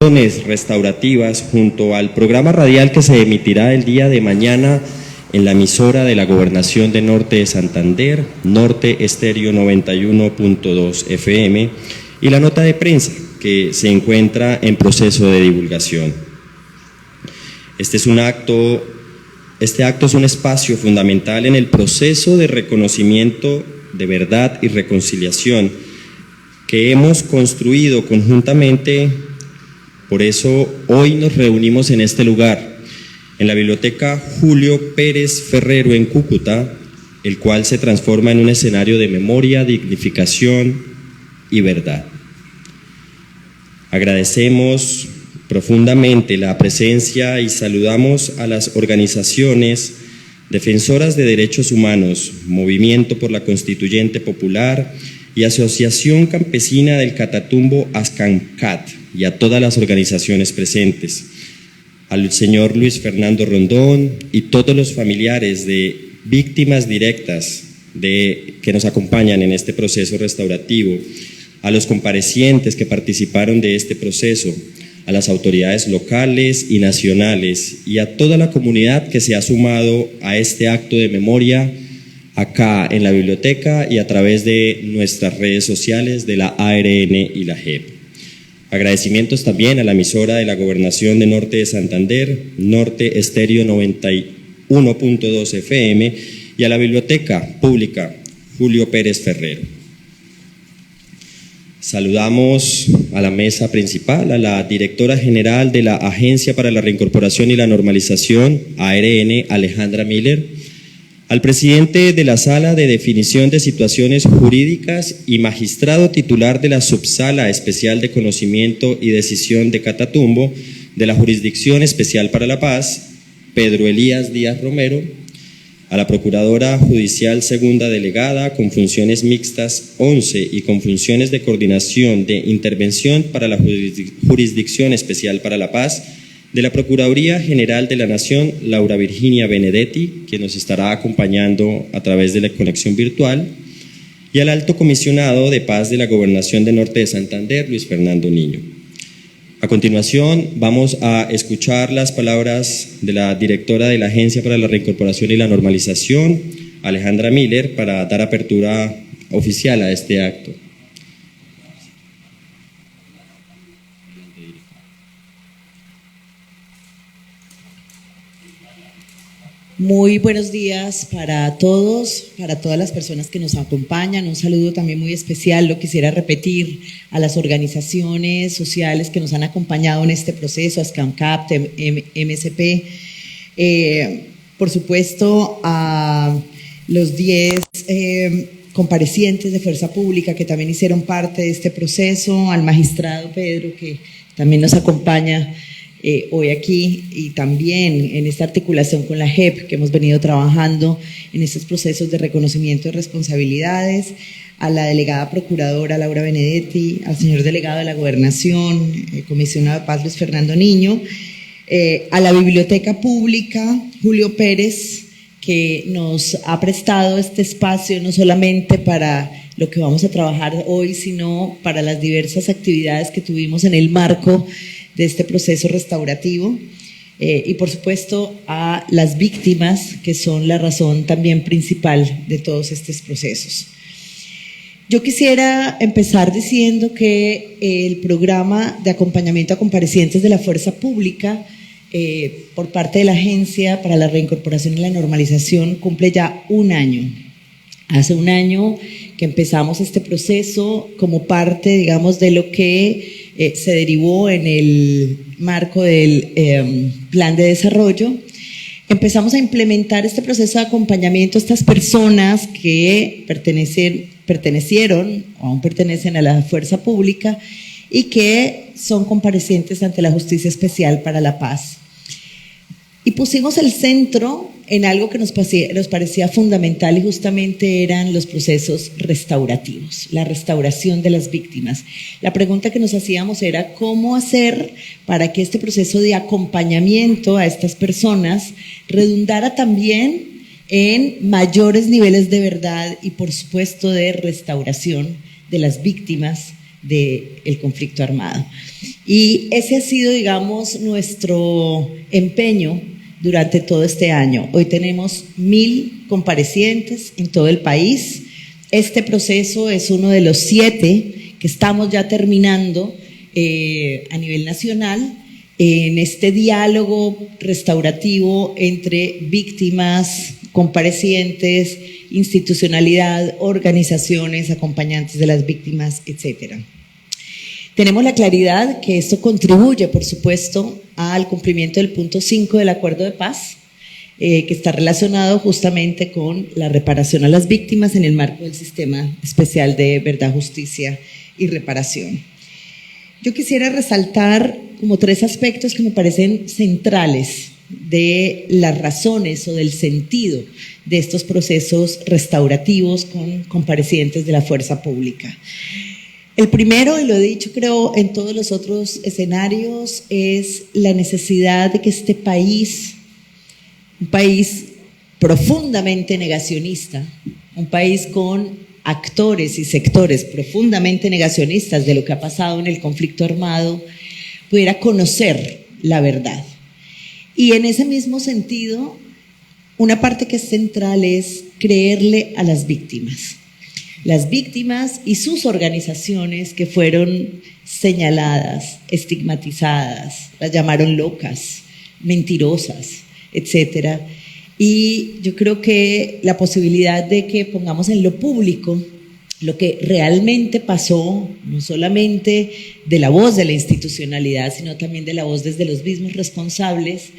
restaurativas junto al programa radial que se emitirá el día de mañana en la emisora de la Gobernación de Norte de Santander, Norte Estéreo 91.2 FM, y la nota de prensa que se encuentra en proceso de divulgación. Este acto es un espacio fundamental en el proceso de reconocimiento de verdad y reconciliación que hemos construido conjuntamente. Por eso hoy nos reunimos en este lugar, en la Biblioteca Julio Pérez Ferrero en Cúcuta, el cual se transforma en un escenario de memoria, dignificación y verdad. Agradecemos profundamente la presencia y saludamos a las organizaciones defensoras de derechos humanos, Movimiento por la Constituyente Popular y Asociación Campesina del Catatumbo ASCAMCAT, y a todas las organizaciones presentes, al señor Luis Fernando Rondón y todos los familiares de víctimas directas que nos acompañan en este proceso restaurativo, a los comparecientes que participaron de este proceso, a las autoridades locales y nacionales y a toda la comunidad que se ha sumado a este acto de memoria acá en la biblioteca y a través de nuestras redes sociales de la ARN y la JEP. Agradecimientos también a la emisora de la Gobernación de Norte de Santander, Norte Estéreo 91.2 FM, y a la Biblioteca Pública Julio Pérez Ferrero. Saludamos a la mesa principal, a la directora general de la Agencia para la Reincorporación y la Normalización, ARN, Alejandra Miller, al presidente de la Sala de Definición de Situaciones Jurídicas y magistrado titular de la Subsala Especial de Conocimiento y Decisión de Catatumbo de la Jurisdicción Especial para la Paz, Pedro Elías Díaz Romero, a la Procuradora Judicial Segunda Delegada con funciones mixtas 11 y con funciones de coordinación de intervención para la Jurisdicción Especial para la Paz de la Procuraduría General de la Nación, Laura Virginia Benedetti, quien nos estará acompañando a través de la conexión virtual, y al Alto Comisionado de Paz de la Gobernación de Norte de Santander, Luis Fernando Niño. A continuación, vamos a escuchar las palabras de la directora de la Agencia para la Reincorporación y la Normalización, Alejandra Miller, para dar apertura oficial a este acto. Muy buenos días para todos, para todas las personas que nos acompañan. Un saludo también muy especial, lo quisiera repetir, a las organizaciones sociales que nos han acompañado en este proceso, ASCAMCAP, MSP, por supuesto a los 10 comparecientes de Fuerza Pública que también hicieron parte de este proceso, al magistrado Pedro que también nos acompaña hoy aquí, y también en esta articulación con la JEP que hemos venido trabajando en estos procesos de reconocimiento de responsabilidades, a la delegada procuradora Laura Benedetti, al señor delegado de la Gobernación, comisionado de Paz Luis Fernando Niño, a la Biblioteca Pública Julio Pérez, que nos ha prestado este espacio no solamente para lo que vamos a trabajar hoy, sino para las diversas actividades que tuvimos en el marco de este proceso restaurativo, y por supuesto a las víctimas, que son la razón también principal de todos estos procesos. Yo quisiera empezar diciendo que el programa de acompañamiento a comparecientes de la Fuerza Pública por parte de la Agencia para la Reincorporación y la Normalización cumple ya un año. Hace un año que empezamos este proceso como parte, digamos, de lo que se derivó en el marco del plan de desarrollo. Empezamos a implementar este proceso de acompañamiento a estas personas que pertenecieron o aún pertenecen a la Fuerza Pública y que son comparecientes ante la Justicia Especial para la Paz. Y pusimos el centro en algo que nos parecía fundamental, y justamente eran los procesos restaurativos, la restauración de las víctimas. La pregunta que nos hacíamos era cómo hacer para que este proceso de acompañamiento a estas personas redundara también en mayores niveles de verdad y, por supuesto, de restauración de las víctimas del conflicto armado. Y ese ha sido, digamos, nuestro empeño durante todo este año. Hoy tenemos 1.000 comparecientes en todo el país. Este proceso es uno de los 7 que estamos ya terminando a nivel nacional en este diálogo restaurativo entre víctimas, comparecientes, institucionalidad, organizaciones, acompañantes de las víctimas, etcétera. Tenemos la claridad que esto contribuye, por supuesto, al cumplimiento del punto 5 del Acuerdo de Paz, que está relacionado justamente con la reparación a las víctimas en el marco del Sistema Especial de Verdad, Justicia y Reparación. Yo quisiera resaltar como 3 aspectos que me parecen centrales de las razones o del sentido de estos procesos restaurativos con comparecientes de la fuerza pública. El primero, y lo he dicho creo en todos los otros escenarios, es la necesidad de que este país, un país profundamente negacionista, un país con actores y sectores profundamente negacionistas de lo que ha pasado en el conflicto armado, pudiera conocer la verdad. Y en ese mismo sentido, una parte que es central es creerle a las víctimas. Las víctimas y sus organizaciones que fueron señaladas, estigmatizadas, las llamaron locas, mentirosas, etcétera. Y yo creo que la posibilidad de que pongamos en lo público lo que realmente pasó, no solamente de la voz de la institucionalidad, sino también de la voz desde los mismos responsables,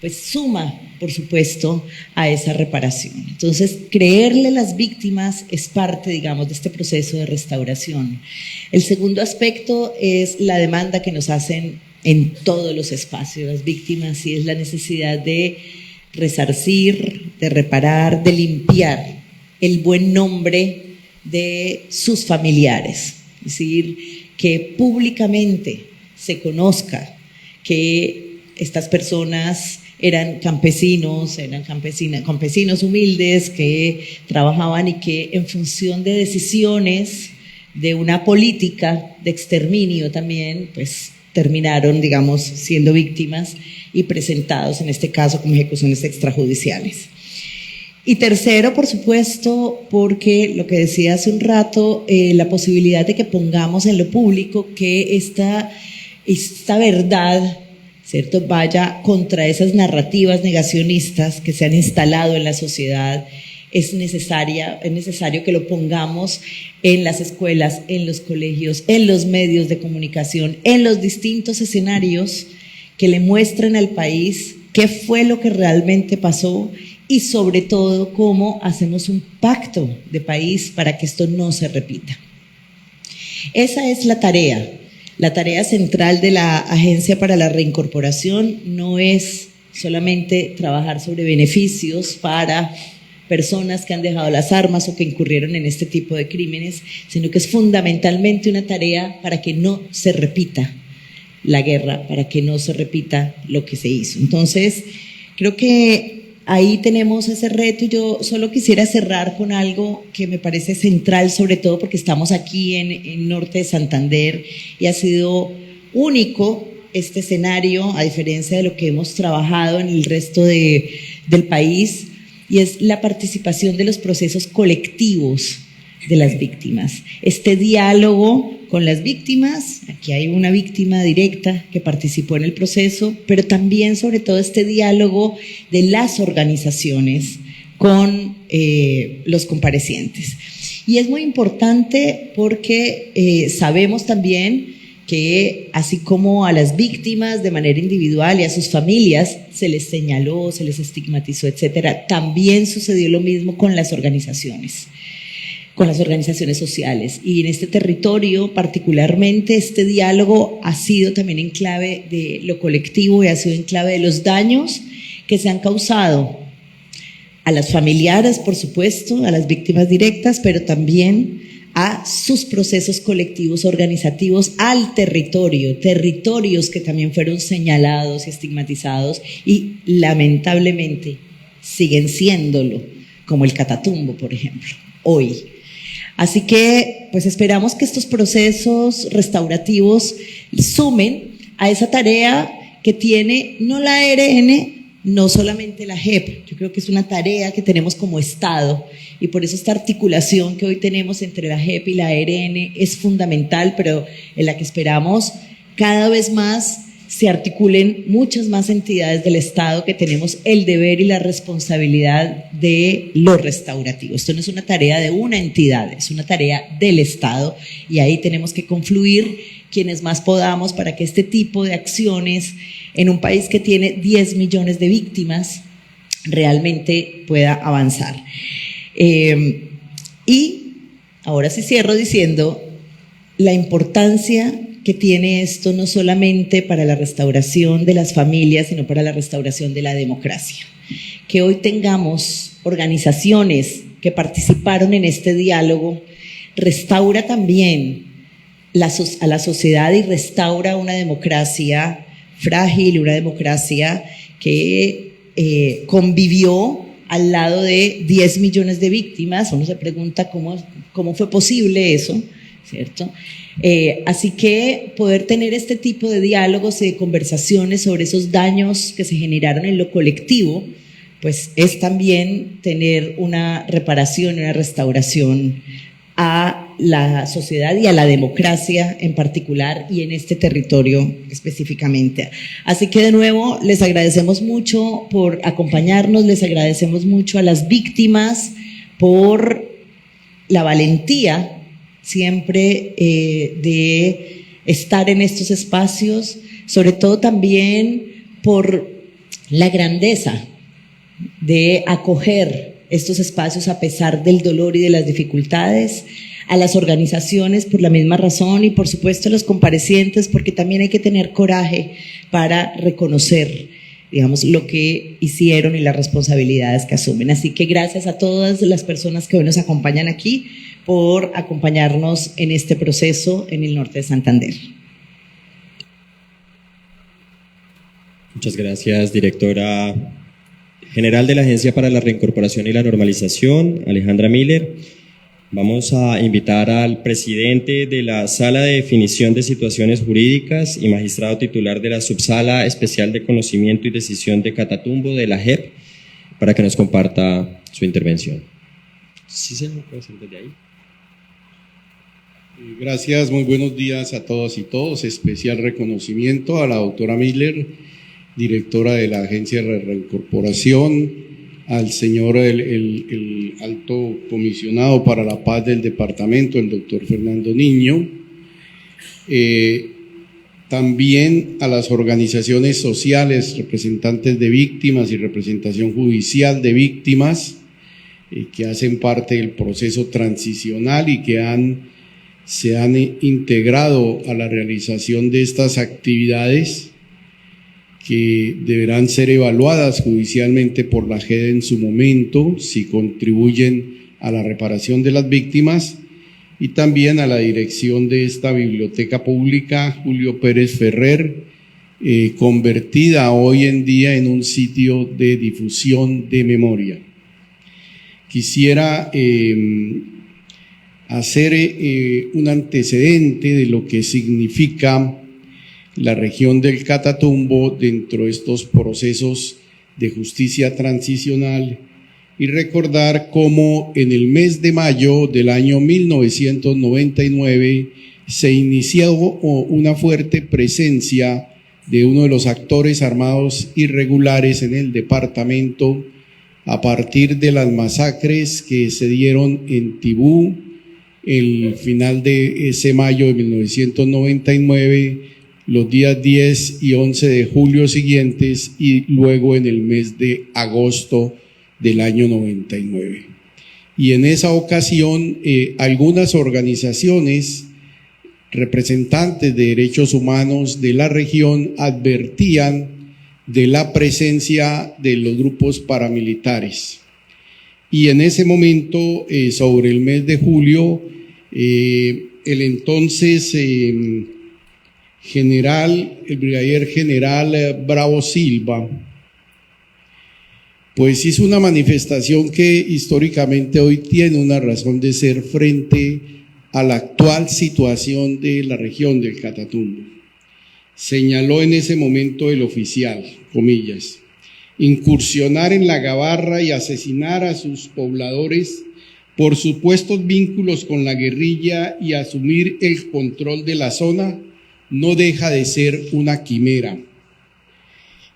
pues suma, por supuesto, a esa reparación. Entonces, creerle a las víctimas es parte, digamos, de este proceso de restauración. El segundo aspecto es la demanda que nos hacen en todos los espacios las víctimas, y es la necesidad de resarcir, de reparar, de limpiar el buen nombre de sus familiares. Es decir, que públicamente se conozca que estas personas eran campesinos humildes que trabajaban y que en función de decisiones de una política de exterminio también, pues terminaron, digamos, siendo víctimas y presentados en este caso como ejecuciones extrajudiciales. Y tercero, por supuesto, porque lo que decía hace un rato, la posibilidad de que pongamos en lo público que esta verdad, ¿cierto?, vaya contra esas narrativas negacionistas que se han instalado en la sociedad. Es necesario que lo pongamos en las escuelas, en los colegios, en los medios de comunicación, en los distintos escenarios que le muestren al país qué fue lo que realmente pasó y sobre todo cómo hacemos un pacto de país para que esto no se repita. Esa es la tarea. La tarea central de la Agencia para la Reincorporación no es solamente trabajar sobre beneficios para personas que han dejado las armas o que incurrieron en este tipo de crímenes, sino que es fundamentalmente una tarea para que no se repita la guerra, para que no se repita lo que se hizo. Entonces, creo que ahí tenemos ese reto, y yo solo quisiera cerrar con algo que me parece central, sobre todo porque estamos aquí en Norte de Santander y ha sido único este escenario, a diferencia de lo que hemos trabajado en el resto del país, y es la participación de los procesos colectivos de las víctimas. Este diálogo con las víctimas, aquí hay una víctima directa que participó en el proceso, pero también sobre todo este diálogo de las organizaciones con los comparecientes. Y es muy importante porque sabemos también que así como a las víctimas de manera individual y a sus familias se les señaló, se les estigmatizó, etcétera, también sucedió lo mismo con las organizaciones sociales. Y en este territorio particularmente este diálogo ha sido también en clave de lo colectivo y ha sido en clave de los daños que se han causado a las familiares, por supuesto, a las víctimas directas, pero también a sus procesos colectivos organizativos, al territorios que también fueron señalados y estigmatizados y lamentablemente siguen siéndolo, como el Catatumbo, por ejemplo, hoy. Así que pues esperamos que estos procesos restaurativos sumen a esa tarea que tiene no la ARN, no solamente la JEP. Yo creo que es una tarea que tenemos como Estado y por eso esta articulación que hoy tenemos entre la JEP y la ARN es fundamental, pero en la que esperamos cada vez más se articulen muchas más entidades del Estado que tenemos el deber y la responsabilidad de lo restaurativo. Esto no es una tarea de una entidad, es una tarea del Estado y ahí tenemos que confluir quienes más podamos para que este tipo de acciones en un país que tiene 10 millones de víctimas realmente pueda avanzar. Y ahora sí cierro diciendo la importancia que tiene esto no solamente para la restauración de las familias, sino para la restauración de la democracia. Que hoy tengamos organizaciones que participaron en este diálogo restaura también a la sociedad y restaura una democracia frágil, una democracia que convivió al lado de 10 millones de víctimas. Uno se pregunta cómo fue posible eso, ¿cierto? Así que poder tener este tipo de diálogos y de conversaciones sobre esos daños que se generaron en lo colectivo, pues es también tener una reparación, una restauración a la sociedad y a la democracia en particular y en este territorio específicamente. Así que de nuevo les agradecemos mucho por acompañarnos, les agradecemos mucho a las víctimas por la valentía siempre de estar en estos espacios, sobre todo también por la grandeza de acoger estos espacios a pesar del dolor y de las dificultades, a las organizaciones por la misma razón y por supuesto a los comparecientes, porque también hay que tener coraje para reconocer, digamos, lo que hicieron y las responsabilidades que asumen. Así que gracias a todas las personas que hoy nos acompañan aquí por acompañarnos en este proceso en el norte de Santander. Muchas gracias, directora general de la Agencia para la Reincorporación y la Normalización, Alejandra Miller. Vamos a invitar al presidente de la Sala de Definición de Situaciones Jurídicas y magistrado titular de la Subsala Especial de Conocimiento y Decisión de Catatumbo de la JEP para que nos comparta su intervención. ¿Sí se lo puede hacer desde ahí? Gracias, muy buenos días a todas y todos. Especial reconocimiento a la doctora Miller, directora de la Agencia de Reincorporación, al señor el alto comisionado para la paz del departamento, el doctor Fernando Niño, también a las organizaciones sociales, representantes de víctimas y representación judicial de víctimas, que hacen parte del proceso transicional y que se han integrado a la realización de estas actividades que deberán ser evaluadas judicialmente por la JEP en su momento, si contribuyen a la reparación de las víctimas, y también a la dirección de esta biblioteca pública, Julio Pérez Ferrer, convertida hoy en día en un sitio de difusión de memoria. Quisiera hacer un antecedente de lo que significa la región del Catatumbo dentro de estos procesos de justicia transicional y recordar cómo en el mes de mayo del año 1999 se inició una fuerte presencia de uno de los actores armados irregulares en el departamento a partir de las masacres que se dieron en Tibú el final de ese mayo de 1999, los días 10 y 11 de julio siguientes y luego en el mes de agosto del año 99. Y en esa ocasión algunas organizaciones representantes de derechos humanos de la región advertían de la presencia de los grupos paramilitares. Y en ese momento, sobre el mes de julio, el entonces el brigadier general Bravo Silva, pues hizo una manifestación que históricamente hoy tiene una razón de ser frente a la actual situación de la región del Catatumbo. Señaló en ese momento el oficial, comillas, incursionar en la Gabarra y asesinar a sus pobladores por supuestos vínculos con la guerrilla y asumir el control de la zona no deja de ser una quimera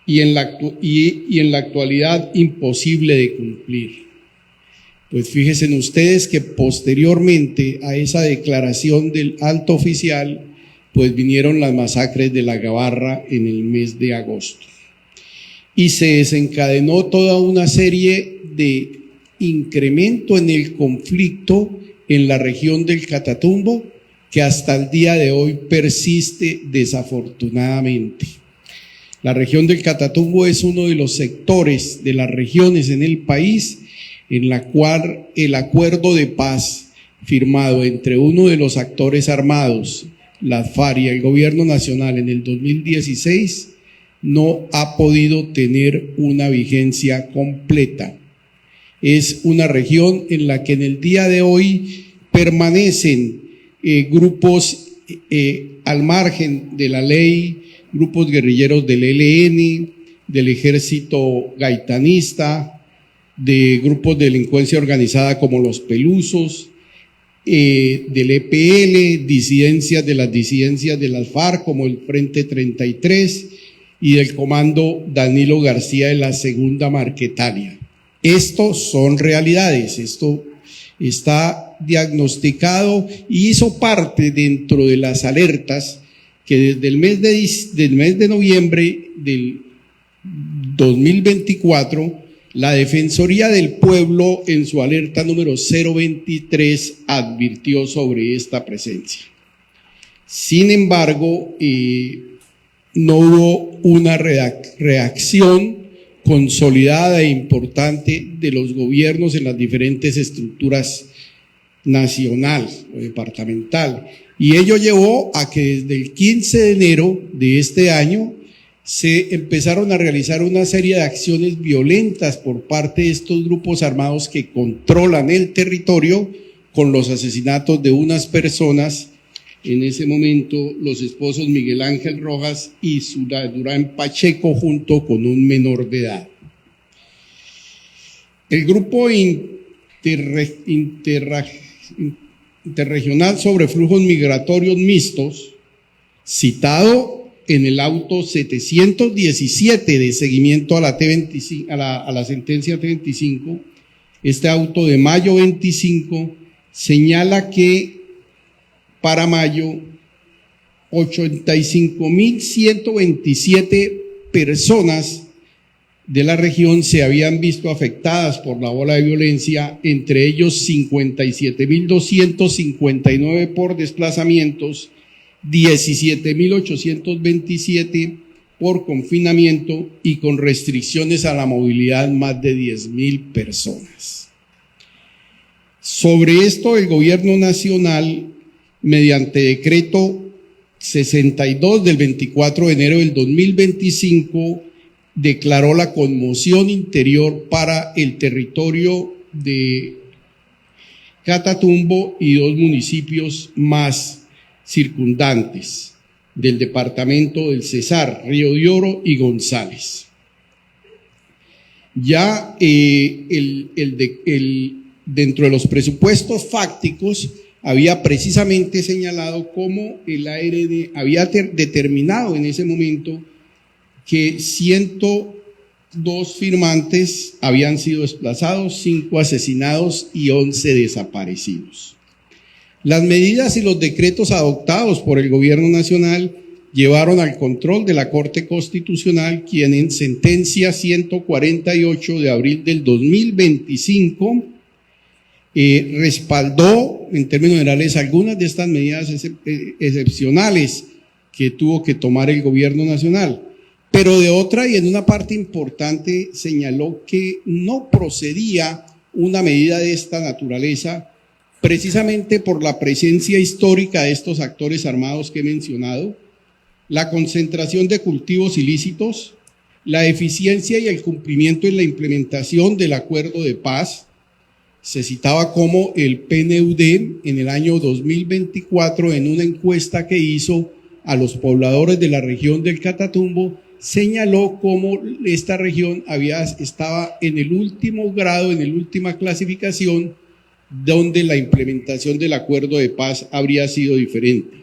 y en la actualidad imposible de cumplir. Pues fíjense ustedes que posteriormente a esa declaración del alto oficial, pues vinieron las masacres de la Gabarra en el mes de agosto. Y se desencadenó toda una serie de incremento en el conflicto en la región del Catatumbo, que hasta el día de hoy persiste desafortunadamente. La región del Catatumbo es uno de los sectores de las regiones en el país en la cual el acuerdo de paz firmado entre uno de los actores armados, las FARC y el gobierno nacional en el 2016, no ha podido tener una vigencia completa. Es una región en la que en el día de hoy permanecen grupos al margen de la ley, grupos guerrilleros del ELN, del ejército gaitanista, de grupos de delincuencia organizada como los Pelusos, del EPL, disidencias de las FARC como el Frente 33 y del Comando Danilo García de la Segunda Marquetalia. Estos son realidades, esto está diagnosticado y hizo parte dentro de las alertas que desde el mes de noviembre del 2024 la Defensoría del Pueblo en su alerta número 023 advirtió sobre esta presencia. Sin embargo, no hubo una reacción consolidada e importante de los gobiernos en las diferentes estructuras nacional o departamental. Y ello llevó a que desde el 15 de enero de este año se empezaron a realizar una serie de acciones violentas por parte de estos grupos armados que controlan el territorio con los asesinatos de unas personas, en ese momento los esposos Miguel Ángel Rojas y Sura Durán Pacheco junto con un menor de edad. El grupo interregional sobre flujos migratorios mixtos, citado en el auto 717 de seguimiento a la T25, a la sentencia T25, este auto de mayo 25 señala que para mayo 85.127 personas de la región se habían visto afectadas por la ola de violencia, entre ellos 57.259 por desplazamientos, 17.827 por confinamiento y con restricciones a la movilidad más de 10.000 personas. Sobre esto, el gobierno nacional, mediante decreto 62 del 24 de enero del 2025, declaró la conmoción interior para el territorio de Catatumbo y 2 municipios más circundantes del departamento del Cesar, Río de Oro y González. Ya dentro de los presupuestos fácticos había precisamente señalado cómo el ARN había determinado en ese momento que 102 firmantes habían sido desplazados, 5 asesinados y 11 desaparecidos. Las medidas y los decretos adoptados por el gobierno nacional llevaron al control de la Corte Constitucional, quien en sentencia 148 de abril del 2025 respaldó en términos generales algunas de estas medidas excepcionales que tuvo que tomar el gobierno nacional, pero de otra y en una parte importante señaló que no procedía una medida de esta naturaleza precisamente por la presencia histórica de estos actores armados que he mencionado, la concentración de cultivos ilícitos, la eficiencia y el cumplimiento en la implementación del acuerdo de paz. Se citaba como el PNUD en el año 2024, en una encuesta que hizo a los pobladores de la región del Catatumbo, señaló cómo esta región estaba en el último grado, en la última clasificación, donde la implementación del acuerdo de paz habría sido diferente.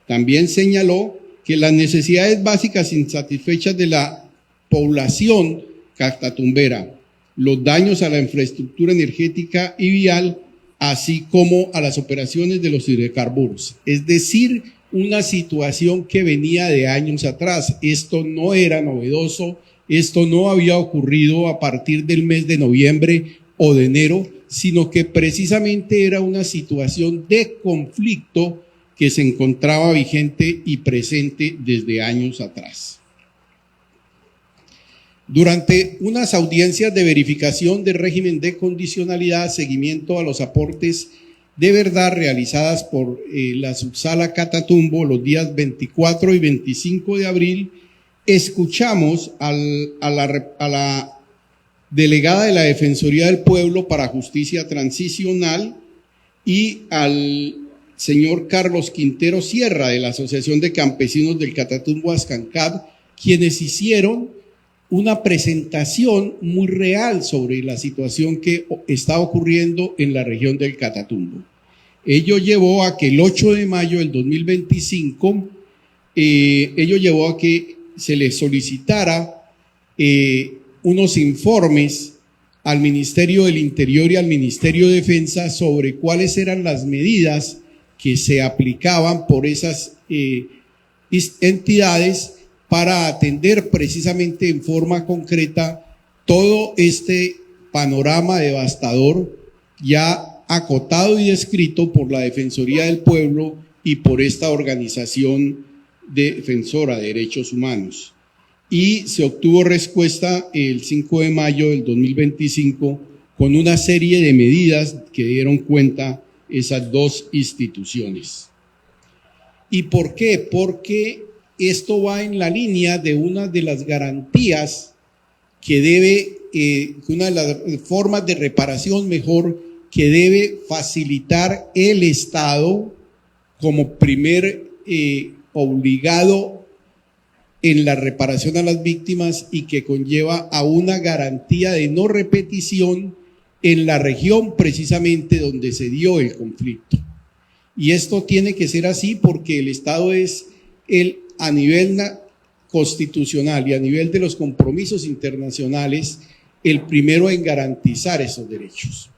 También señaló que las necesidades básicas insatisfechas de la población catatumbera, los daños a la infraestructura energética y vial, así como a las operaciones de los hidrocarburos. Es decir, una situación que venía de años atrás. Esto no era novedoso, esto no había ocurrido a partir del mes de noviembre o de enero, sino que precisamente era una situación de conflicto que se encontraba vigente y presente desde años atrás. Durante unas audiencias de verificación del régimen de condicionalidad, seguimiento a los aportes de verdad realizadas por la subsala Catatumbo los días 24 y 25 de abril, escuchamos a la delegada de la Defensoría del Pueblo para Justicia Transicional y al señor Carlos Quintero Sierra de la Asociación de Campesinos del Catatumbo Ascancab, quienes hicieron una presentación muy real sobre la situación que está ocurriendo en la región del Catatumbo. Ello llevó a que el 8 de mayo del 2025, llevó a que se le solicitara unos informes al Ministerio del Interior y al Ministerio de Defensa sobre cuáles eran las medidas que se aplicaban por esas entidades para atender precisamente en forma concreta todo este panorama devastador ya acotado y descrito por la Defensoría del Pueblo y por esta organización defensora de derechos humanos. Y se obtuvo respuesta el 5 de mayo del 2025 con una serie de medidas que dieron cuenta esas dos instituciones. ¿Y por qué? Porque esto va en la línea de una de las garantías que debe, una de las formas de reparación mejor que debe facilitar el Estado como primer obligado en la reparación a las víctimas y que conlleva a una garantía de no repetición en la región precisamente donde se dio el conflicto. Y esto tiene que ser así porque el Estado es a nivel constitucional y a nivel de los compromisos internacionales el primero en garantizar esos derechos.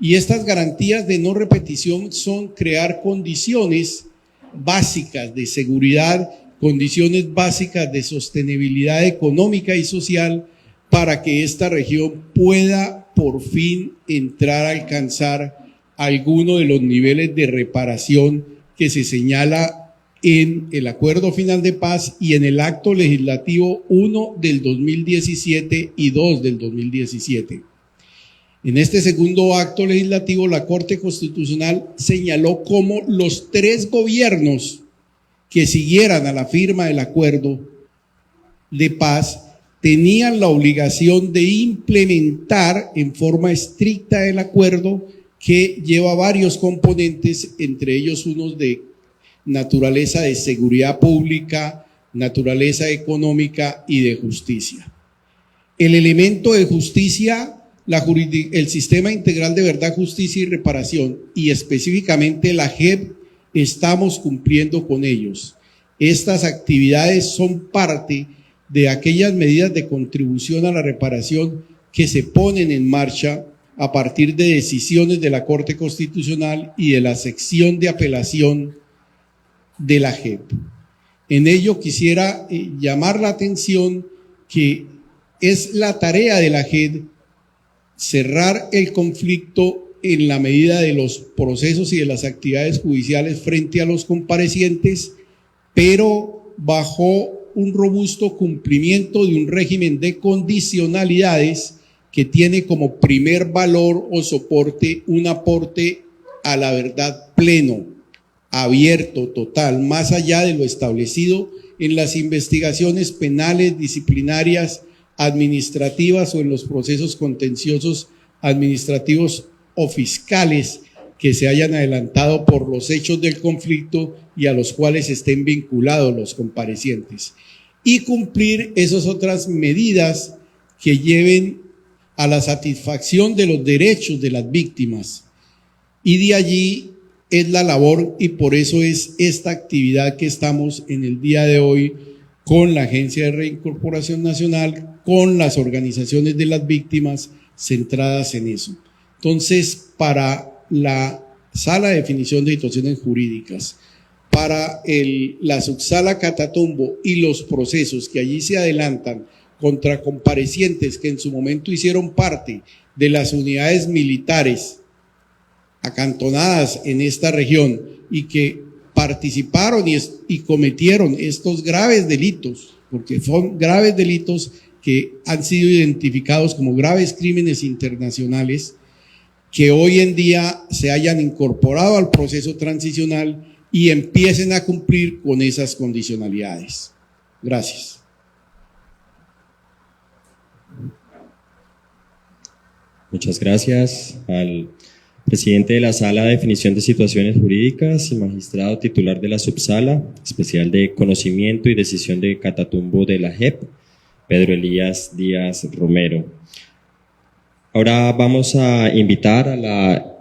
Y estas garantías de no repetición son crear condiciones básicas de seguridad, condiciones básicas de sostenibilidad económica y social para que esta región pueda por fin entrar a alcanzar alguno de los niveles de reparación que se señala en el Acuerdo Final de Paz y en el Acto Legislativo 1 del 2017 y 2 del 2017. En este segundo acto legislativo, la Corte Constitucional señaló cómo los 3 gobiernos que siguieran a la firma del acuerdo de paz tenían la obligación de implementar en forma estricta el acuerdo que lleva varios componentes, entre ellos unos de naturaleza de seguridad pública, naturaleza económica y de justicia. El elemento de justicia, el Sistema Integral de Verdad, Justicia y Reparación, y específicamente la JEP, estamos cumpliendo con ellos. Estas actividades son parte de aquellas medidas de contribución a la reparación que se ponen en marcha a partir de decisiones de la Corte Constitucional y de la sección de apelación de la JEP. En ello quisiera llamar la atención que es la tarea de la JEP cerrar el conflicto en la medida de los procesos y de las actividades judiciales frente a los comparecientes, pero bajo un robusto cumplimiento de un régimen de condicionalidades que tiene como primer valor o soporte un aporte a la verdad pleno, abierto, total, más allá de lo establecido en las investigaciones penales, disciplinarias, administrativas o en los procesos contenciosos administrativos o fiscales que se hayan adelantado por los hechos del conflicto y a los cuales estén vinculados los comparecientes. Y cumplir esas otras medidas que lleven a la satisfacción de los derechos de las víctimas. Y de allí es la labor, y por eso es esta actividad que estamos en el día de hoy con la Agencia de Reincorporación Nacional, con las organizaciones de las víctimas centradas en eso. Entonces, para la Sala de Definición de Situaciones Jurídicas, para la subsala Catatumbo y los procesos que allí se adelantan contra comparecientes que en su momento hicieron parte de las unidades militares acantonadas en esta región y que participaron y cometieron estos graves delitos, porque son graves delitos que han sido identificados como graves crímenes internacionales, que hoy en día se hayan incorporado al proceso transicional y empiecen a cumplir con esas condicionalidades. Gracias. Muchas gracias al presidente de la Sala de Definición de Situaciones Jurídicas y magistrado titular de la Subsala Especial de Conocimiento y Decisión de Catatumbo de la JEP, Pedro Elías Díaz Romero. Ahora vamos a invitar a la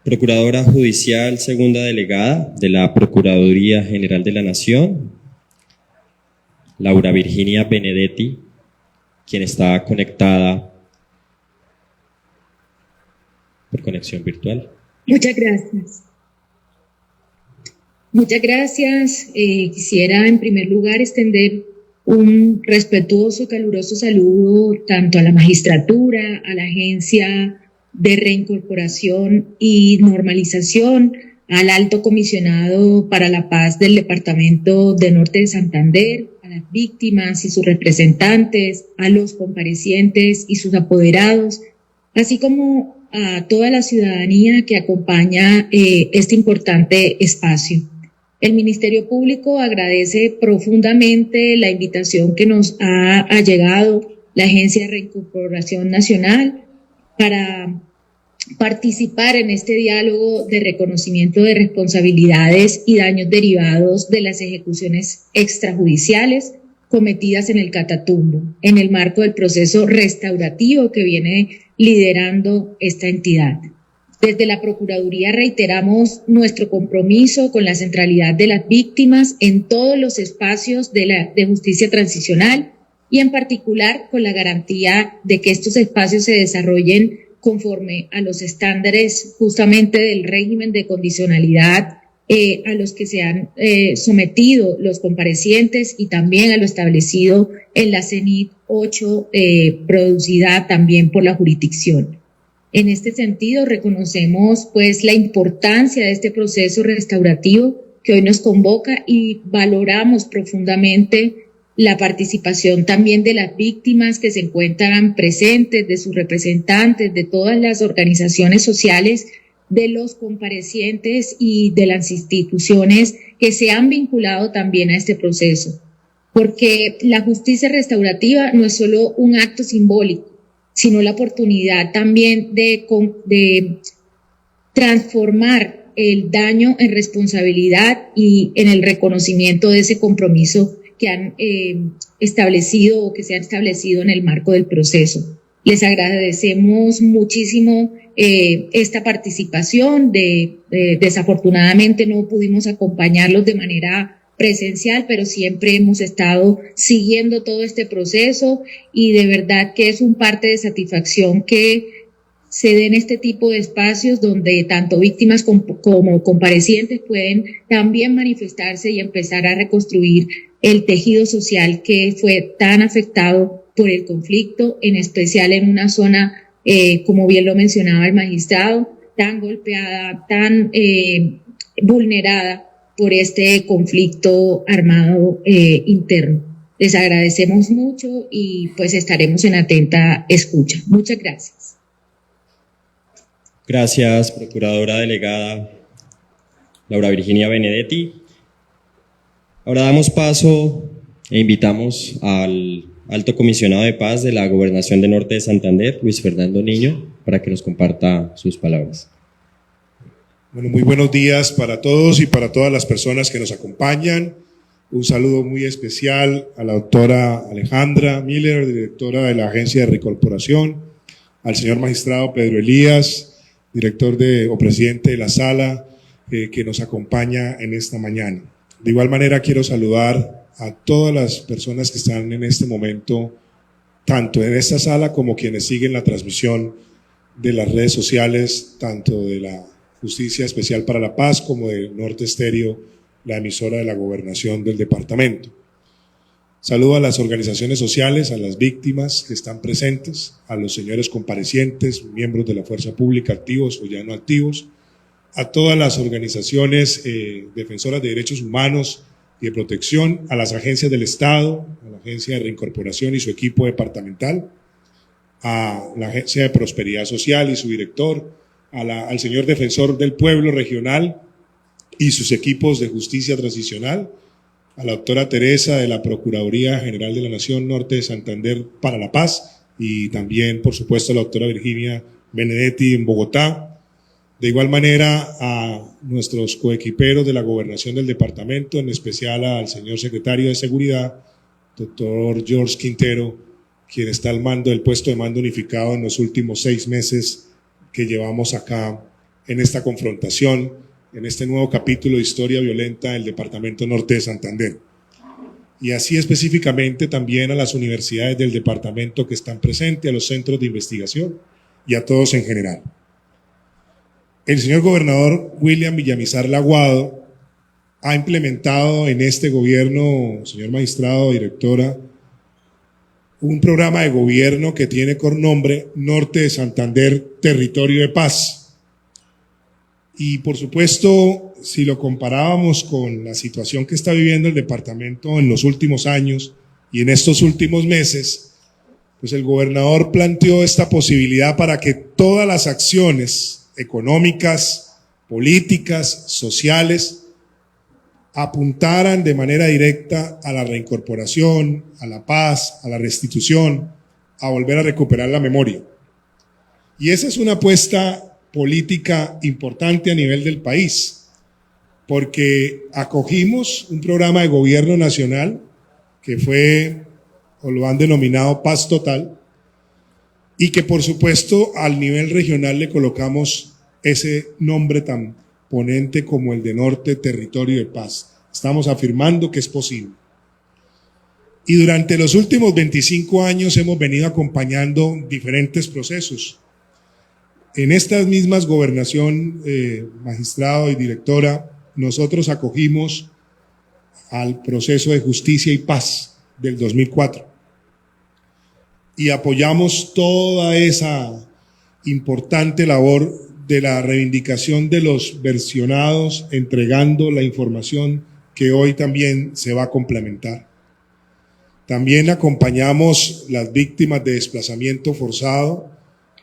Procuradora Judicial Segunda Delegada de la Procuraduría General de la Nación, Laura Virginia Benedetti, quien está conectada por conexión virtual. Muchas gracias. Muchas gracias. Quisiera en primer lugar extender un respetuoso, caluroso saludo tanto a la magistratura, a la Agencia de Reincorporación y Normalización, al Alto Comisionado para la Paz del Departamento de Norte de Santander, a las víctimas y sus representantes, a los comparecientes y sus apoderados, así como a toda la ciudadanía que acompaña este importante espacio. El Ministerio Público agradece profundamente la invitación que nos ha llegado la Agencia de Reincorporación Nacional para participar en este diálogo de reconocimiento de responsabilidades y daños derivados de las ejecuciones extrajudiciales cometidas en el Catatumbo, en el marco del proceso restaurativo que viene liderando esta entidad. Desde la Procuraduría reiteramos nuestro compromiso con la centralidad de las víctimas en todos los espacios de justicia transicional y en particular con la garantía de que estos espacios se desarrollen conforme a los estándares justamente del régimen de condicionalidad a los que se han sometido los comparecientes y también a lo establecido en la CENIT 8 producida también por la jurisdicción. En este sentido, reconocemos pues la importancia de este proceso restaurativo que hoy nos convoca y valoramos profundamente la participación también de las víctimas que se encuentran presentes, de sus representantes, de todas las organizaciones sociales, de los comparecientes y de las instituciones que se han vinculado también a este proceso. Porque la justicia restaurativa no es solo un acto simbólico, sino la oportunidad también de transformar el daño en responsabilidad y en el reconocimiento de ese compromiso que han establecido o que se han establecido en el marco del proceso. Les agradecemos muchísimo esta participación. Desafortunadamente no pudimos acompañarlos de manera presencial, pero siempre hemos estado siguiendo todo este proceso y de verdad que es un parte de satisfacción que se den este tipo de espacios donde tanto víctimas como comparecientes pueden también manifestarse y empezar a reconstruir el tejido social que fue tan afectado por el conflicto, en especial en una zona, como bien lo mencionaba el magistrado, tan golpeada, tan vulnerada por este conflicto armado interno. Les agradecemos mucho y pues estaremos en atenta escucha. Muchas gracias. Gracias, Procuradora Delegada Laura Virginia Benedetti. Ahora damos paso e invitamos al Alto Comisionado de Paz de la Gobernación de Norte de Santander, Luis Fernando Niño, para que nos comparta sus palabras. Bueno, muy buenos días para todos y para todas las personas que nos acompañan. Un saludo muy especial a la doctora Alejandra Miller, directora de la Agencia de Reincorporación, al señor magistrado Pedro Elías, director o presidente de la sala, que nos acompaña en esta mañana. De igual manera quiero saludar a todas las personas que están en este momento, tanto en esta sala como quienes siguen la transmisión de las redes sociales, tanto de la Justicia Especial para la Paz como de Norte Estéreo, la emisora de la Gobernación del departamento. Saludo a las organizaciones sociales, a las víctimas que están presentes, a los señores comparecientes, miembros de la fuerza pública activos o ya no activos, a todas las organizaciones defensoras de derechos humanos y de protección, a las agencias del Estado, a la Agencia de Reincorporación y su equipo departamental, a la Agencia de Prosperidad Social y su director, al señor defensor del pueblo regional y sus equipos de justicia transicional, a la doctora Teresa de la Procuraduría General de la Nación Norte de Santander para la Paz y también, por supuesto, a la doctora Virginia Benedetti en Bogotá. De igual manera, a nuestros coequiperos de la Gobernación del departamento, en especial al señor secretario de Seguridad, doctor George Quintero, quien está al mando del puesto de mando unificado en los últimos 6 meses que llevamos acá en esta confrontación, en este nuevo capítulo de historia violenta del departamento norte de Santander. Y así específicamente también a las universidades del departamento que están presentes, a los centros de investigación y a todos en general. El señor gobernador William Villamizar Laguado ha implementado en este gobierno, señor magistrado, directora, un programa de gobierno que tiene por nombre Norte de Santander, Territorio de Paz. Y por supuesto, si lo comparábamos con la situación que está viviendo el departamento en los últimos años y en estos últimos meses, pues el gobernador planteó esta posibilidad para que todas las acciones económicas, políticas, sociales, apuntaran de manera directa a la reincorporación, a la paz, a la restitución, a volver a recuperar la memoria. Y esa es una apuesta política importante a nivel del país, porque acogimos un programa de gobierno nacional que fue, o lo han denominado, Paz Total, y que por supuesto al nivel regional le colocamos ese nombre tan ponente como el de Norte Territorio de Paz. Estamos afirmando que es posible. Y durante los últimos 25 años hemos venido acompañando diferentes procesos. En estas mismas gobernación, magistrado y directora, nosotros acogimos al proceso de justicia y paz del 2004. Y apoyamos toda esa importante labor de la reivindicación de los versionados, entregando la información que hoy también se va a complementar. También acompañamos las víctimas de desplazamiento forzado,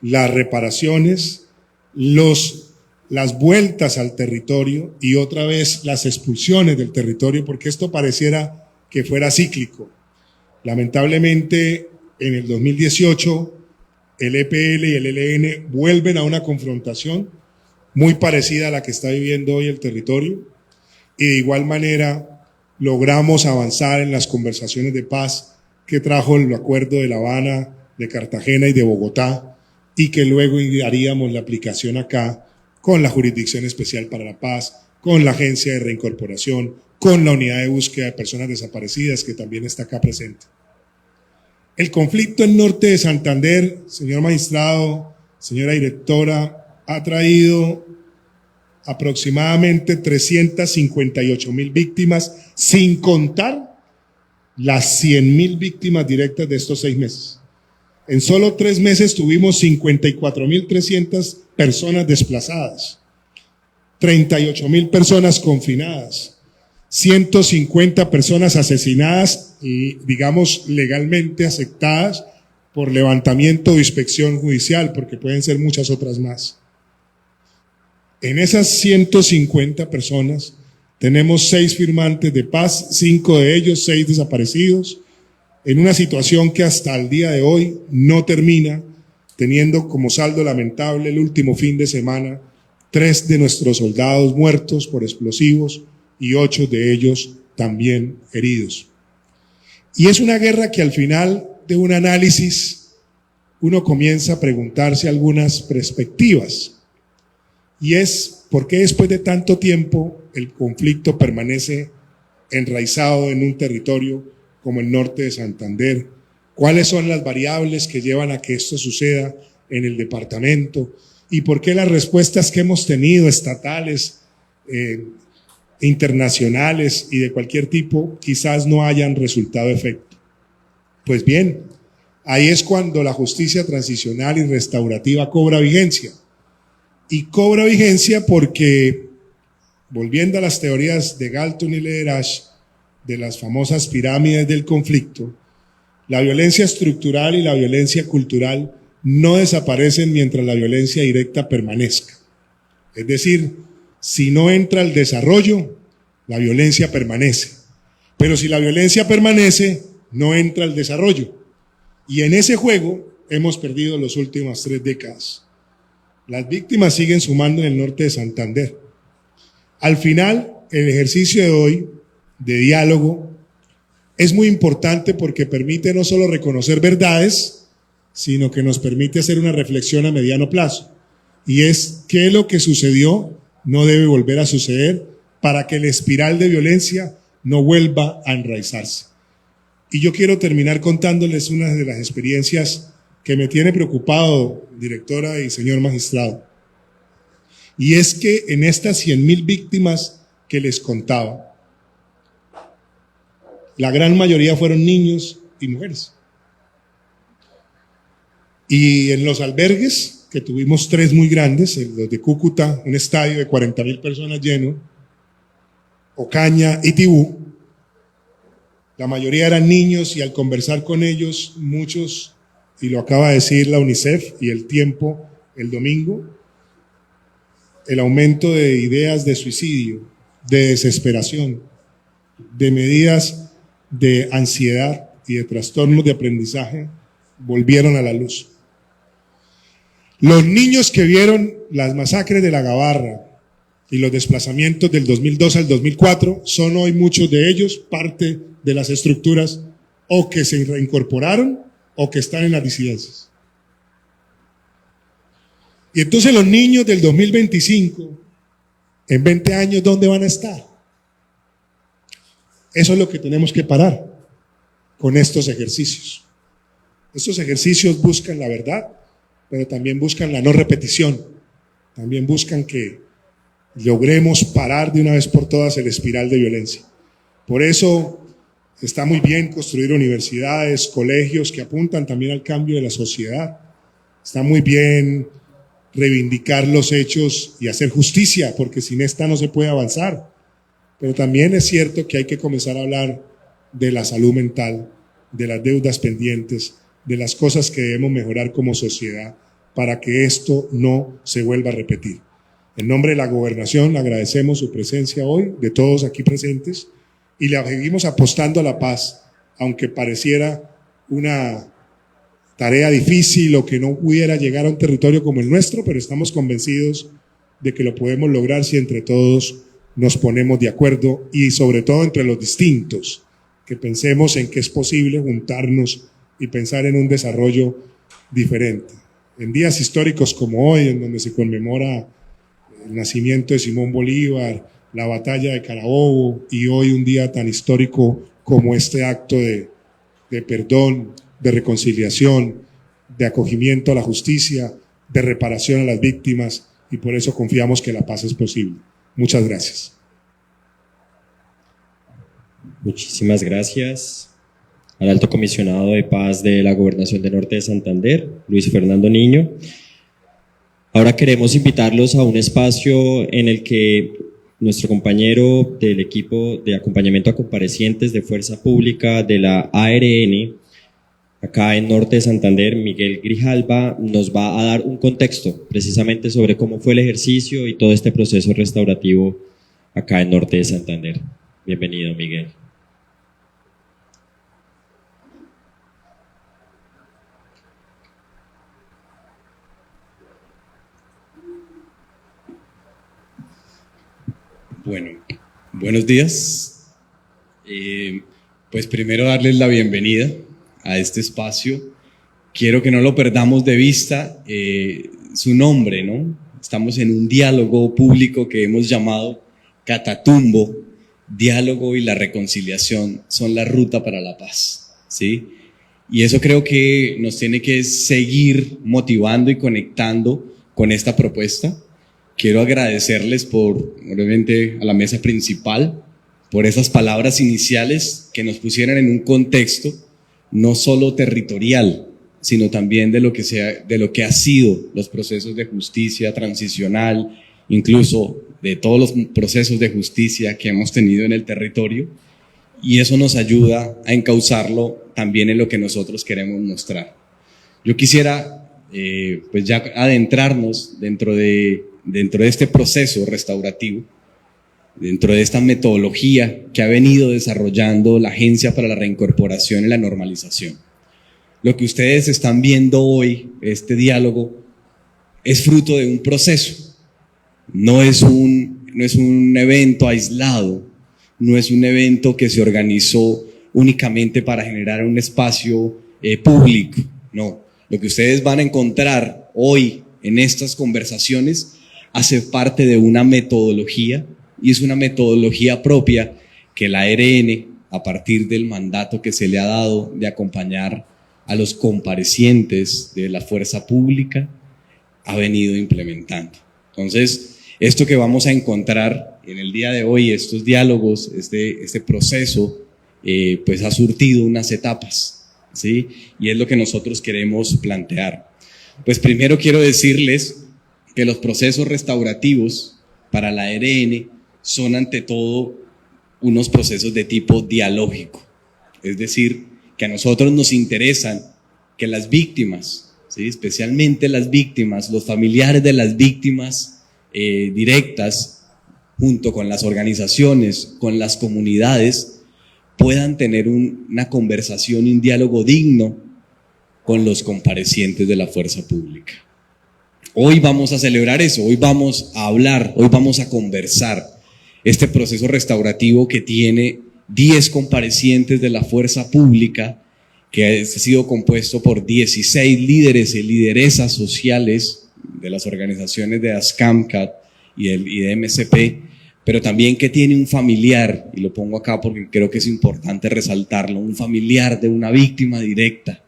las reparaciones, las vueltas al territorio y otra vez las expulsiones del territorio, porque esto pareciera que fuera cíclico. Lamentablemente, en el 2018, el EPL y el ELN vuelven a una confrontación muy parecida a la que está viviendo hoy el territorio, y de igual manera logramos avanzar en las conversaciones de paz que trajo el acuerdo de La Habana, de Cartagena y de Bogotá, y que luego haríamos la aplicación acá con la Jurisdicción Especial para la Paz, con la Agencia de Reincorporación, con la Unidad de Búsqueda de Personas Desaparecidas, que también está acá presente. El conflicto en Norte de Santander, señor magistrado, señora directora, ha traído aproximadamente 358.000 víctimas, sin contar las 100.000 víctimas directas de estos 6 meses. En solo 3 meses tuvimos 54.300 personas desplazadas, 38.000 personas confinadas, 150 personas asesinadas y, digamos, legalmente aceptadas por levantamiento o inspección judicial, porque pueden ser muchas otras más. En esas 150 personas Tenemos 6 firmantes de paz, 5 de ellos, 6 desaparecidos, en una situación que hasta el día de hoy no termina, teniendo como saldo lamentable el último fin de semana 3 de nuestros soldados muertos por explosivos y 8 de ellos también heridos. Y es una guerra que al final de un análisis uno comienza a preguntarse algunas perspectivas. Y es, ¿por qué después de tanto tiempo el conflicto permanece enraizado en un territorio como el norte de Santander? ¿Cuáles son las variables que llevan a que esto suceda en el departamento? ¿Y por qué las respuestas que hemos tenido, estatales, internacionales y de cualquier tipo, quizás no hayan resultado efecto? Pues bien, ahí es cuando la justicia transicional y restaurativa cobra vigencia. Y cobra vigencia porque, volviendo a las teorías de Galton y Lederach, de las famosas pirámides del conflicto, la violencia estructural y la violencia cultural no desaparecen mientras la violencia directa permanezca. Es decir, si no entra el desarrollo, la violencia permanece. Pero si la violencia permanece, no entra el desarrollo. Y en ese juego hemos perdido las últimas 3 décadas. Las víctimas siguen sumando en el norte de Santander. Al final, el ejercicio de hoy de diálogo es muy importante porque permite no solo reconocer verdades, sino que nos permite hacer una reflexión a mediano plazo. Y es qué es lo que sucedió no debe volver a suceder para que la espiral de violencia no vuelva a enraizarse. Y yo quiero terminar contándoles una de las experiencias que me tiene preocupado, directora y señor magistrado. Y es que en estas 100,000 víctimas que les contaba, la gran mayoría fueron niños y mujeres. Y en los albergues, que tuvimos 3 muy grandes, los de Cúcuta, un estadio de 40,000 personas lleno, Ocaña y Tibú, la mayoría eran niños y al conversar con ellos, muchos, y lo acaba de decir la UNICEF y El Tiempo el domingo, el aumento de ideas de suicidio, de desesperación, de medidas de ansiedad y de trastornos de aprendizaje volvieron a la luz. Los niños que vieron las masacres de La Gabarra y los desplazamientos del 2002 al 2004 son hoy muchos de ellos parte de las estructuras o que se reincorporaron o que están en las disidencias. Y entonces los niños del 2025, en 20 años, ¿dónde van a estar? Eso es lo que tenemos que parar con estos ejercicios. Estos ejercicios buscan la verdad, pero también buscan la no repetición. También buscan que logremos parar de una vez por todas el espiral de violencia. Por eso está muy bien construir universidades, colegios que apuntan también al cambio de la sociedad. Está muy bien reivindicar los hechos y hacer justicia, porque sin esta no se puede avanzar. Pero también es cierto que hay que comenzar a hablar de la salud mental, de las deudas pendientes, de las cosas que debemos mejorar como sociedad para que esto no se vuelva a repetir. En nombre de la Gobernación le agradecemos su presencia hoy, de todos aquí presentes, y le seguimos apostando a la paz, aunque pareciera una tarea difícil o que no pudiera llegar a un territorio como el nuestro, pero estamos convencidos de que lo podemos lograr si entre todos nos ponemos de acuerdo y sobre todo entre los distintos, que pensemos en que es posible juntarnos y pensar en un desarrollo diferente. En días históricos como hoy, en donde se conmemora el nacimiento de Simón Bolívar, la batalla de Carabobo y hoy un día tan histórico como este acto de perdón, de reconciliación, de acogimiento a la justicia, de reparación a las víctimas, y por eso confiamos que la paz es posible. Muchas gracias. Muchísimas gracias al Alto Comisionado de Paz de la Gobernación del Norte de Santander, Luis Fernando Niño. Ahora queremos invitarlos a un espacio en el que nuestro compañero del equipo de acompañamiento a comparecientes de Fuerza Pública de la ARN, acá en Norte de Santander, Miguel Grijalva, nos va a dar un contexto precisamente sobre cómo fue el ejercicio y todo este proceso restaurativo acá en Norte de Santander. Bienvenido, Miguel. Bueno, buenos días. Pues primero darles la bienvenida a este espacio. Quiero que no lo perdamos de vista, su nombre, ¿no? Estamos en un diálogo público que hemos llamado Catatumbo. Diálogo y la reconciliación son la ruta para la paz, ¿sí? Y eso creo que nos tiene que seguir motivando y conectando con esta propuesta. Quiero agradecerles obviamente, a la mesa principal, por esas palabras iniciales que nos pusieran en un contexto no solo territorial, sino también de lo que ha sido los procesos de justicia transicional, incluso de todos los procesos de justicia que hemos tenido en el territorio, y eso nos ayuda a encauzarlo también en lo que nosotros queremos mostrar. Yo quisiera pues ya adentrarnos dentro de este proceso restaurativo, dentro de esta metodología que ha venido desarrollando la Agencia para la Reincorporación y la Normalización. Lo que ustedes están viendo hoy, este diálogo, es fruto de un proceso. No es un evento aislado, no es un evento que se organizó únicamente para generar un espacio público. No, lo que ustedes van a encontrar hoy en estas conversaciones hace parte de una metodología, y es una metodología propia que la ARN, a partir del mandato que se le ha dado de acompañar a los comparecientes de la fuerza pública, ha venido implementando. Entonces, esto que vamos a encontrar en el día de hoy, estos diálogos, este proceso, pues ha surtido unas etapas, ¿sí? Y es lo que nosotros queremos plantear. Pues primero quiero decirles que los procesos restaurativos para la ARN son ante todo unos procesos de tipo dialógico, es decir, que a nosotros nos interesan que las víctimas, ¿sí? Especialmente las víctimas, los familiares de las víctimas directas, junto con las organizaciones, con las comunidades, puedan tener una conversación y un diálogo digno con los comparecientes de la fuerza pública. Hoy vamos a celebrar eso, hoy vamos a hablar, hoy vamos a conversar este proceso restaurativo que tiene 10 comparecientes de la fuerza pública, que ha sido compuesto por 16 líderes y lideresas sociales de las organizaciones de ASCAMCAT y de MCP, pero también que tiene un familiar, y lo pongo acá porque creo que es importante resaltarlo, un familiar de una víctima directa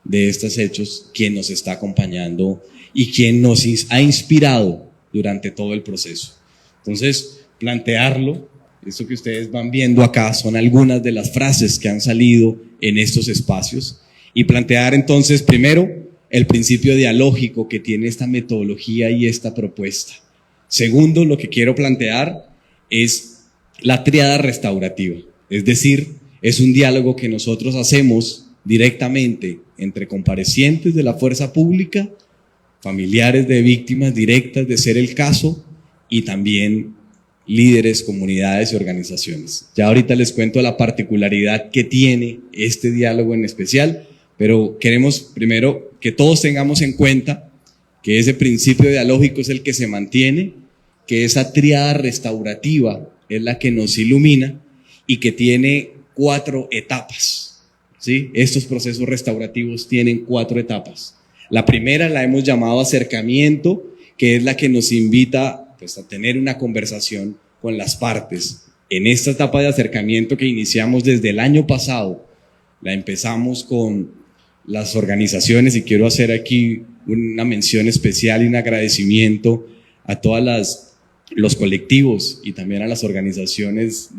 de estos hechos, quien nos está acompañando y quien nos ha inspirado durante todo el proceso. Entonces, plantearlo, esto que ustedes van viendo acá son algunas de las frases que han salido en estos espacios, y plantear entonces primero el principio dialógico que tiene esta metodología y esta propuesta. Segundo, lo que quiero plantear es la tríada restaurativa, es decir, es un diálogo que nosotros hacemos directamente entre comparecientes de la fuerza pública, familiares de víctimas directas de ser el caso, y también líderes, comunidades y organizaciones. Ya ahorita les cuento la particularidad que tiene este diálogo en especial, pero queremos primero que todos tengamos en cuenta que ese principio dialógico es el que se mantiene, que esa tríada restaurativa es la que nos ilumina y que tiene 4 etapas, ¿sí? Estos procesos restaurativos tienen 4 etapas. La primera la hemos llamado acercamiento, que es la que nos invita pues a tener una conversación con las partes. En esta etapa de acercamiento que iniciamos desde el año pasado, la empezamos con las organizaciones, y quiero hacer aquí una mención especial y un agradecimiento a todas los colectivos y también a las organizaciones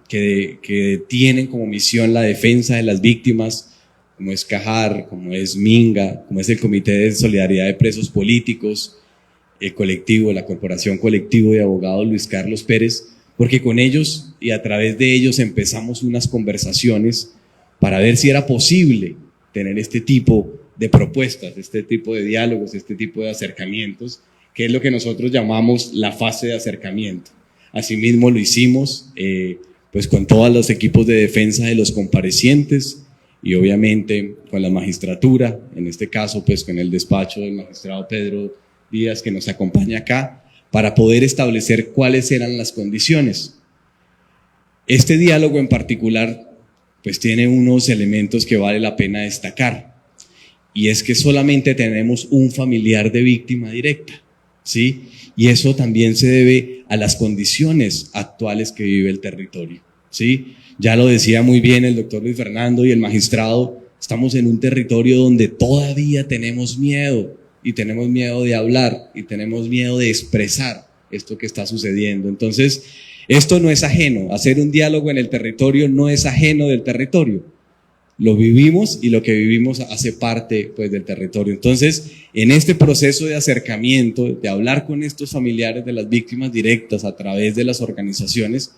que tienen como misión la defensa de las víctimas, como es CAJAR, como es MINGA, como es el Comité de Solidaridad de Presos Políticos, el colectivo, la Corporación Colectivo de Abogados Luis Carlos Pérez, porque con ellos y a través de ellos empezamos unas conversaciones para ver si era posible tener este tipo de propuestas, este tipo de diálogos, este tipo de acercamientos, que es lo que nosotros llamamos la fase de acercamiento. Asimismo lo hicimos pues con todos los equipos de defensa de los comparecientes y obviamente con la magistratura, en este caso pues con el despacho del magistrado Pedro Díaz que nos acompaña acá, para poder establecer cuáles eran las condiciones. Este diálogo en particular pues tiene unos elementos que vale la pena destacar, y es que solamente tenemos un familiar de víctima directa, ¿sí? Y eso también se debe a las condiciones actuales que vive el territorio, ¿sí? Ya lo decía muy bien el doctor Luis Fernando y el magistrado, estamos en un territorio donde todavía tenemos miedo, y tenemos miedo de hablar, y tenemos miedo de expresar esto que está sucediendo. Entonces, esto no es ajeno, hacer un diálogo en el territorio no es ajeno del territorio. Lo vivimos y lo que vivimos hace parte pues del territorio. Entonces, en este proceso de acercamiento, de hablar con estos familiares de las víctimas directas a través de las organizaciones,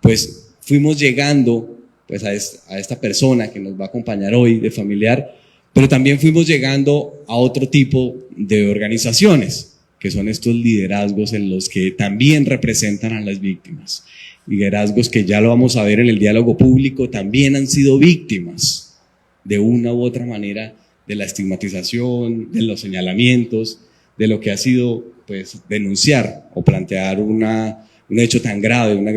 pues fuimos llegando pues a esta persona que nos va a acompañar hoy de familiar, pero también fuimos llegando a otro tipo de organizaciones, que son estos liderazgos en los que también representan a las víctimas. Liderazgos que ya lo vamos a ver en el diálogo público, también han sido víctimas de una u otra manera de la estigmatización, de los señalamientos, de lo que ha sido pues denunciar o plantear un hecho tan grave, un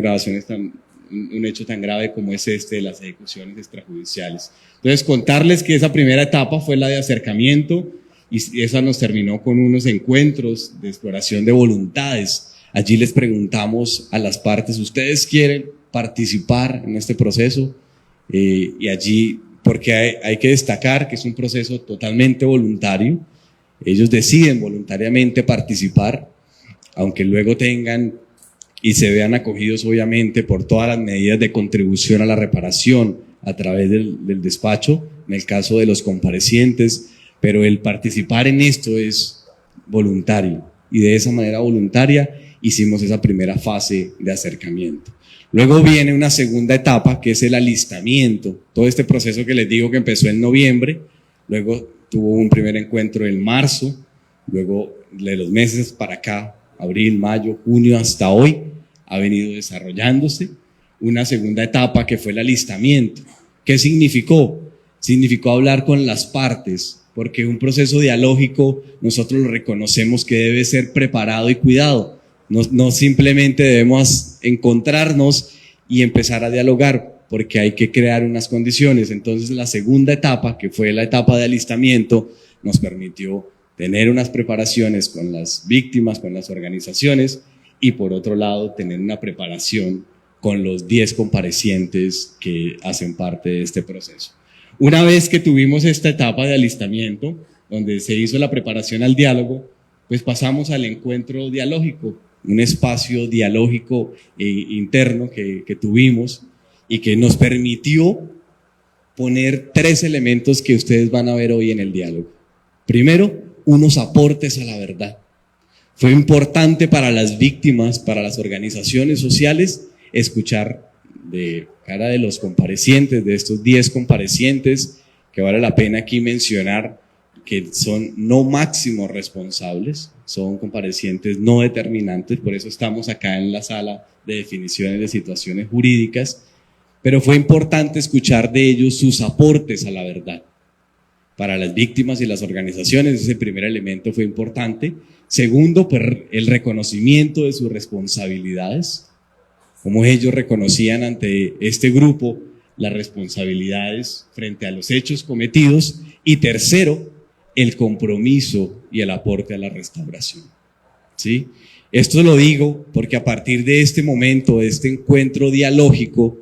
hecho tan grave como es este de las ejecuciones extrajudiciales. Entonces, contarles que esa primera etapa fue la de acercamiento, y esa nos terminó con unos encuentros de exploración de voluntades. Allí les preguntamos a las partes, ¿ustedes quieren participar en este proceso? Y allí, porque hay que destacar que es un proceso totalmente voluntario, ellos deciden voluntariamente participar, aunque luego tengan y se vean acogidos obviamente por todas las medidas de contribución a la reparación a través del despacho, en el caso de los comparecientes, pero el participar en esto es voluntario, y de esa manera voluntaria hicimos esa primera fase de acercamiento. Luego viene una segunda etapa que es el alistamiento, todo este proceso que les digo que empezó en noviembre, luego tuvo un primer encuentro en marzo, luego de los meses para acá, abril, mayo, junio hasta hoy, ha venido desarrollándose una segunda etapa que fue el alistamiento. ¿Qué significó? Significó hablar con las partes, porque un proceso dialógico nosotros lo reconocemos que debe ser preparado y cuidado. No simplemente debemos encontrarnos y empezar a dialogar, porque hay que crear unas condiciones. Entonces la segunda etapa, que fue la etapa de alistamiento, nos permitió tener unas preparaciones con las víctimas, con las organizaciones, y por otro lado tener una preparación con los 10 comparecientes que hacen parte de este proceso. Una vez que tuvimos esta etapa de alistamiento, donde se hizo la preparación al diálogo, pues pasamos al encuentro dialógico, un espacio dialógico interno que tuvimos y que nos permitió poner 3 elementos que ustedes van a ver hoy en el diálogo. Primero, unos aportes a la verdad. Fue importante para las víctimas, para las organizaciones sociales, escuchar de cara de los comparecientes, de estos 10 comparecientes, que vale la pena aquí mencionar que son no máximos responsables, son comparecientes no determinantes, por eso estamos acá en la sala de definiciones de situaciones jurídicas, pero fue importante escuchar de ellos sus aportes a la verdad. Para las víctimas y las organizaciones ese primer elemento fue importante. Segundo, pues el reconocimiento de sus responsabilidades, cómo ellos reconocían ante este grupo las responsabilidades frente a los hechos cometidos. Y tercero, el compromiso y el aporte a la restauración, ¿sí? Esto lo digo porque a partir de este momento, de este encuentro dialógico,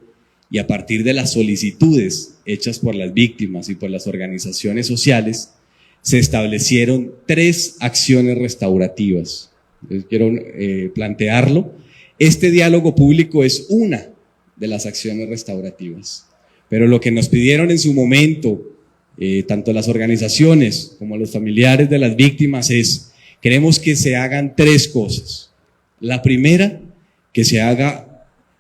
y a partir de las solicitudes hechas por las víctimas y por las organizaciones sociales, se establecieron 3 acciones restaurativas. Entonces, quiero plantearlo. Este diálogo público es una de las acciones restaurativas, pero lo que nos pidieron en su momento, tanto las organizaciones como los familiares de las víctimas, es: queremos que se hagan 3 cosas. La primera, que se haga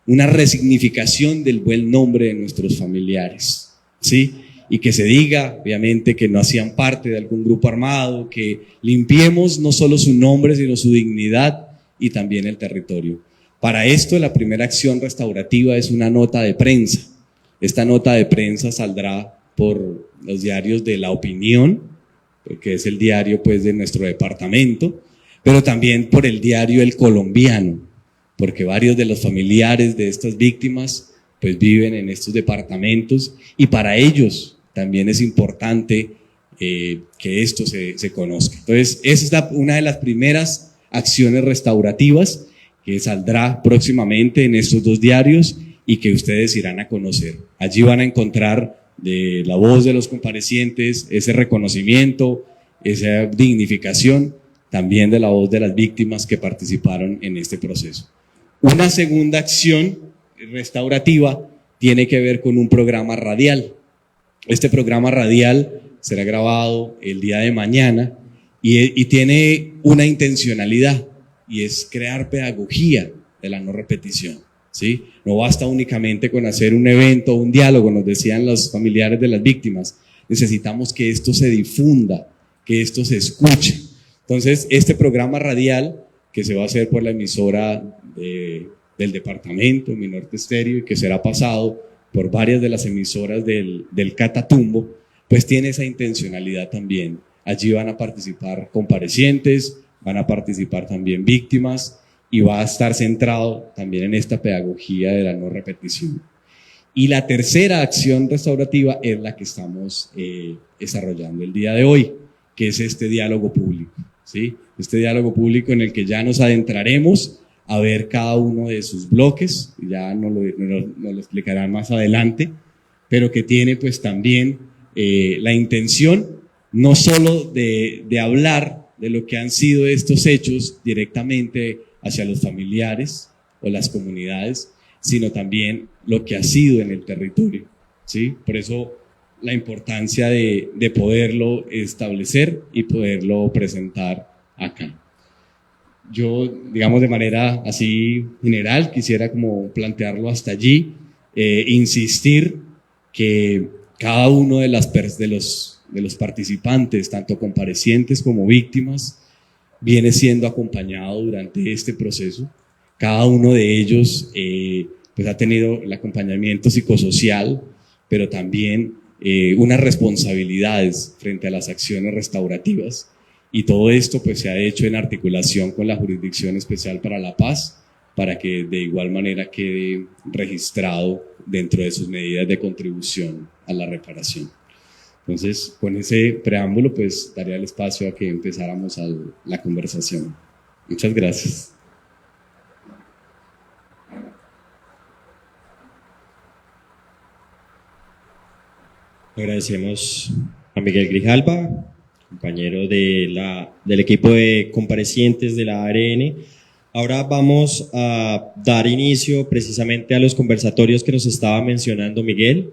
una resignificación del buen nombre de nuestros familiares, ¿sí? Y que se diga, obviamente, que no hacían parte de algún grupo armado, que limpiemos no solo su nombre, sino su dignidad y también el territorio. Para esto, la primera acción restaurativa es una nota de prensa. Esta nota de prensa saldrá por los diarios de La Opinión, que es el diario pues de nuestro departamento, pero también por el diario El Colombiano, porque varios de los familiares de estas víctimas pues viven en estos departamentos y para ellos también es importante que esto se conozca. Entonces, esa es una de las primeras acciones restaurativas que saldrá próximamente en estos dos diarios y que ustedes irán a conocer. Allí van a encontrar de la voz de los comparecientes ese reconocimiento, esa dignificación, también de la voz de las víctimas que participaron en este proceso. Una segunda acción restaurativa tiene que ver con un programa radial. Este programa radial será grabado el día de mañana y tiene una intencionalidad y es crear pedagogía de la no repetición, ¿sí? No basta únicamente con hacer un evento o un diálogo, nos decían los familiares de las víctimas, necesitamos que esto se difunda, que esto se escuche. Entonces, este programa radial que se va a hacer por la emisora del departamento, Minorte Estéreo, y que será pasado por varias de las emisoras del Catatumbo, pues tiene esa intencionalidad también. Allí van a participar comparecientes, van a participar también víctimas y va a estar centrado también en esta pedagogía de la no repetición. Y la tercera acción restaurativa es la que estamos desarrollando el día de hoy, que es este diálogo público, ¿sí? Este diálogo público en el que ya nos adentraremos a ver cada uno de sus bloques, ya nos lo explicarán más adelante, pero que tiene pues también la intención no solo de hablar de lo que han sido estos hechos directamente hacia los familiares o las comunidades, sino también lo que ha sido en el territorio, ¿sí? Por eso la importancia de poderlo establecer y poderlo presentar acá. Yo, digamos de manera así general, quisiera como plantearlo hasta allí, insistir que cada uno de los participantes, tanto comparecientes como víctimas, viene siendo acompañado durante este proceso. Cada uno de ellos pues ha tenido el acompañamiento psicosocial, pero también unas responsabilidades frente a las acciones restaurativas. Y todo esto pues se ha hecho en articulación con la Jurisdicción Especial para la Paz, para que de igual manera quede registrado dentro de sus medidas de contribución a la reparación. Entonces, con ese preámbulo, pues daría el espacio a que empezáramos la conversación. Muchas gracias. Agradecemos a Miguel Grijalva, compañero del equipo de comparecientes de la ARN. Ahora vamos a dar inicio precisamente a los conversatorios que nos estaba mencionando Miguel.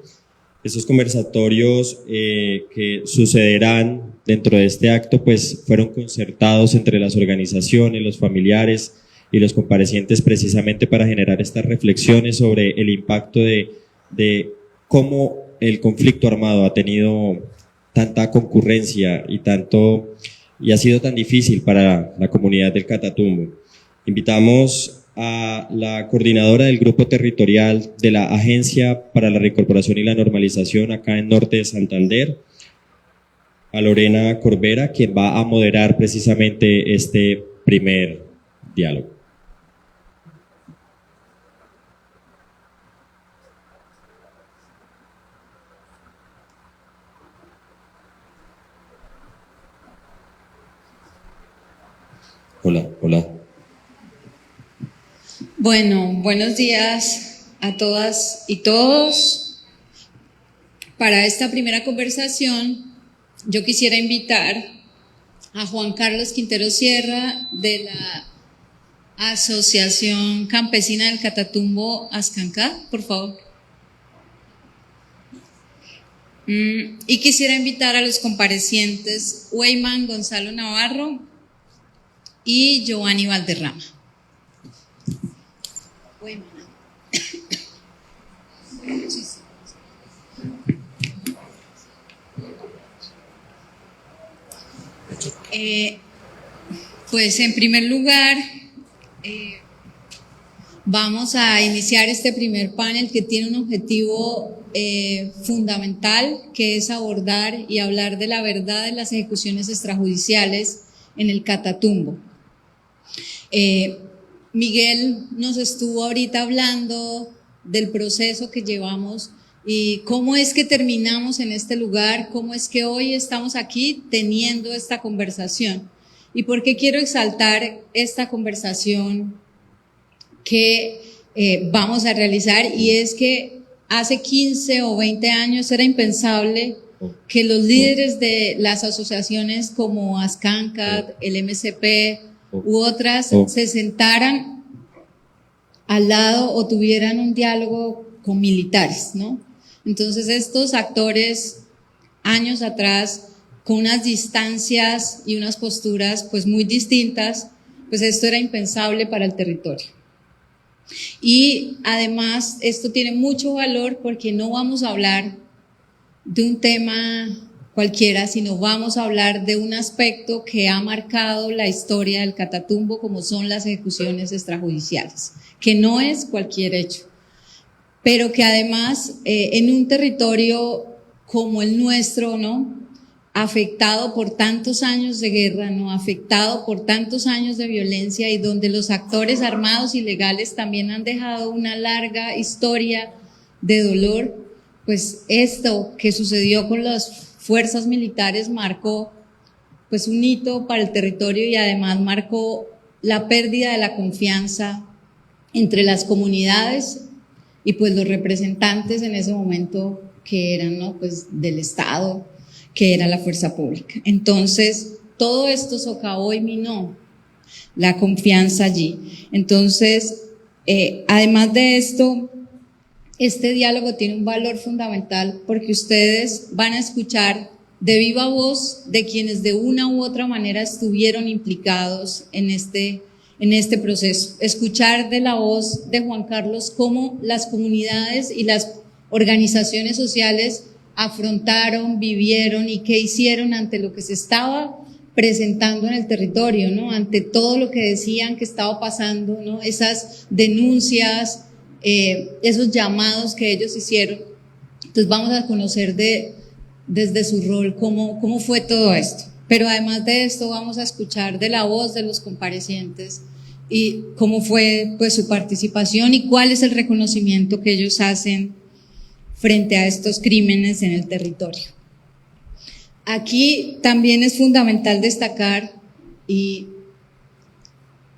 Estos conversatorios que sucederán dentro de este acto pues fueron concertados entre las organizaciones, los familiares y los comparecientes precisamente para generar estas reflexiones sobre el impacto de cómo el conflicto armado ha tenido tanta concurrencia y ha sido tan difícil para la comunidad del Catatumbo. Invitamos a la coordinadora del grupo territorial de la Agencia para la Reincorporación y la Normalización acá en Norte de Santander, a Lorena Corbera, quien va a moderar precisamente este primer diálogo. Hola. Bueno, buenos días a todas y todos. Para esta primera conversación, yo quisiera invitar a Juan Carlos Quintero Sierra de la Asociación Campesina del Catatumbo Ascancá, por favor. Y quisiera invitar a los comparecientes Weyman Gonzalo Navarro y Giovanni Valderrama. Pues en primer lugar, Vamos a iniciar este primer panel que tiene un objetivo fundamental, que es abordar y hablar de la verdad de las ejecuciones extrajudiciales en el Catatumbo. Miguel nos estuvo ahorita hablando del proceso que llevamos y cómo es que terminamos en este lugar, cómo es que hoy estamos aquí teniendo esta conversación. ¿Y por qué quiero exaltar esta conversación que vamos a realizar? Y es que hace 15 o 20 años era impensable que los líderes de las asociaciones como ASCANCAT, el MCP u otras se sentaran al lado o tuvieran un diálogo con militares, ¿no? Entonces estos actores años atrás, con unas distancias y unas posturas pues muy distintas, pues esto era impensable para el territorio. Y además esto tiene mucho valor porque no vamos a hablar de un tema cualquiera, sino vamos a hablar de un aspecto que ha marcado la historia del Catatumbo, como son las ejecuciones extrajudiciales, que no es cualquier hecho, pero que además en un territorio como el nuestro, ¿no?, afectado por tantos años de guerra, ¿no?, afectado por tantos años de violencia y donde los actores armados y legales también han dejado una larga historia de dolor, pues esto que sucedió con las fuerzas militares marcó pues un hito para el territorio y además marcó la pérdida de la confianza entre las comunidades y pues los representantes en ese momento que eran, ¿no?, pues del Estado, que era la fuerza pública. Entonces, todo esto socavó y minó la confianza allí. Entonces, además de esto, este diálogo tiene un valor fundamental porque ustedes van a escuchar de viva voz de quienes de una u otra manera estuvieron implicados en este proceso. Escuchar de la voz de Juan Carlos cómo las comunidades y las organizaciones sociales afrontaron, vivieron y qué hicieron ante lo que se estaba presentando en el territorio, ¿no?, ante todo lo que decían que estaba pasando, ¿no?, esas denuncias, esos llamados que ellos hicieron. Entonces vamos a conocer desde su rol cómo fue todo esto. Pero además de esto vamos a escuchar de la voz de los comparecientes y cómo fue pues su participación y cuál es el reconocimiento que ellos hacen frente a estos crímenes en el territorio. Aquí también es fundamental destacar y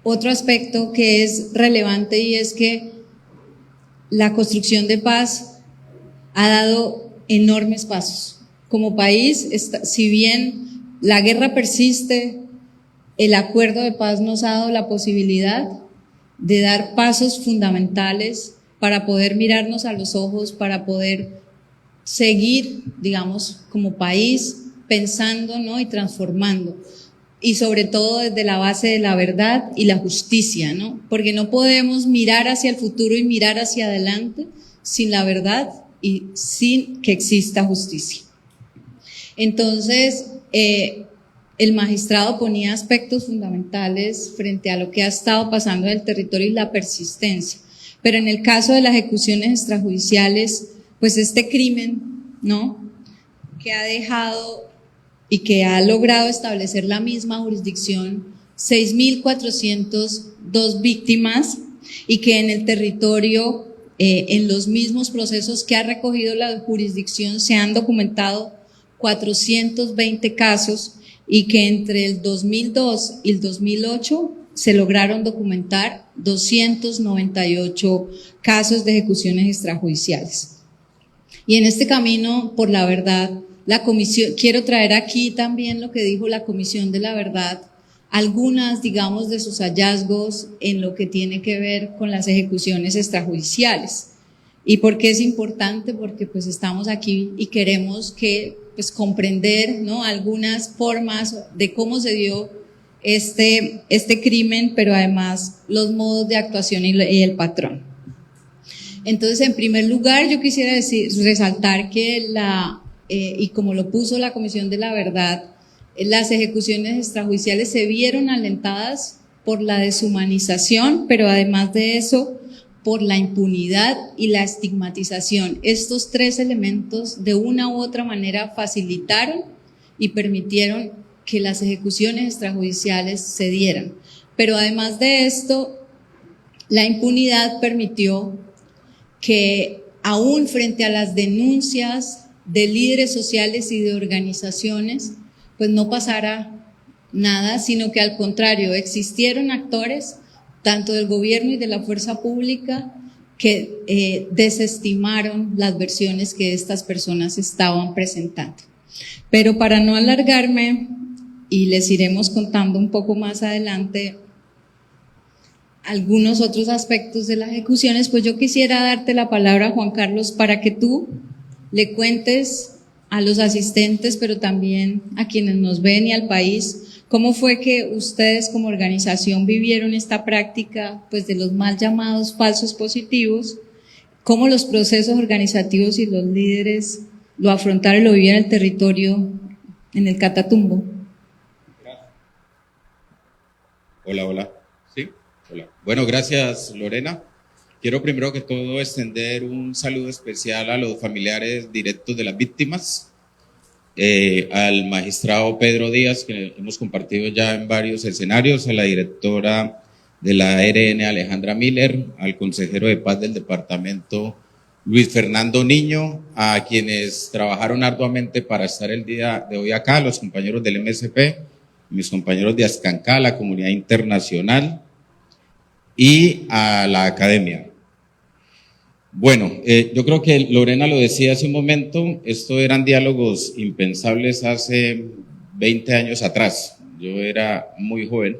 otro aspecto que es relevante, y es que la construcción de paz ha dado enormes pasos. Como país, si bien la guerra persiste, el acuerdo de paz nos ha dado la posibilidad de dar pasos fundamentales para poder mirarnos a los ojos, para poder seguir, digamos, como país, pensando, ¿no?, y transformando. Y sobre todo desde la base de la verdad y la justicia, ¿no? Porque no podemos mirar hacia el futuro y mirar hacia adelante sin la verdad y sin que exista justicia. Entonces, el magistrado ponía aspectos fundamentales frente a lo que ha estado pasando en el territorio y la persistencia. Pero en el caso de las ejecuciones extrajudiciales, pues este crimen, ¿no?, que ha dejado y que ha logrado establecer la misma jurisdicción, 6.402 víctimas, y que en el territorio, en los mismos procesos que ha recogido la jurisdicción, se han documentado 420 casos, y que entre el 2002 y el 2008 se lograron documentar 298 casos de ejecuciones extrajudiciales. Y en este camino por la verdad, la comisión, quiero traer aquí también lo que dijo la Comisión de la Verdad, algunas, digamos, de sus hallazgos en lo que tiene que ver con las ejecuciones extrajudiciales. ¿Y por qué es importante? Porque pues estamos aquí y queremos que pues comprender, ¿no?, algunas formas de cómo se dio este crimen, pero además los modos de actuación y el patrón. Entonces, en primer lugar, yo quisiera resaltar que y como lo puso la Comisión de la Verdad, las ejecuciones extrajudiciales se vieron alentadas por la deshumanización, pero además de eso, por la impunidad y la estigmatización. Estos tres elementos de una u otra manera facilitaron y permitieron que las ejecuciones extrajudiciales se dieran. Pero además de esto, la impunidad permitió que aún frente a las denuncias de líderes sociales y de organizaciones, pues no pasara nada, sino que al contrario, existieron actores, tanto del gobierno y de la fuerza pública, que desestimaron las versiones que estas personas estaban presentando. Pero para no alargarme, y les iremos contando un poco más adelante algunos otros aspectos de las ejecuciones, pues yo quisiera darte la palabra, Juan Carlos, para que tú le cuentes a los asistentes, pero también a quienes nos ven y al país, cómo fue que ustedes como organización vivieron esta práctica, pues, de los mal llamados falsos positivos, cómo los procesos organizativos y los líderes lo afrontaron y lo vivieron en el territorio, en el Catatumbo. Hola. Sí, hola. Bueno, gracias, Lorena. Quiero primero que todo extender un saludo especial a los familiares directos de las víctimas, al magistrado Pedro Díaz, que hemos compartido ya en varios escenarios, a la directora de la ARN, Alejandra Miller, al consejero de paz del departamento, Luis Fernando Niño, a quienes trabajaron arduamente para estar el día de hoy acá, los compañeros del MSP, mis compañeros de Ascancá, la comunidad internacional y a la academia. Bueno, yo creo que Lorena lo decía hace un momento, esto eran diálogos impensables hace 20 años atrás. Yo era muy joven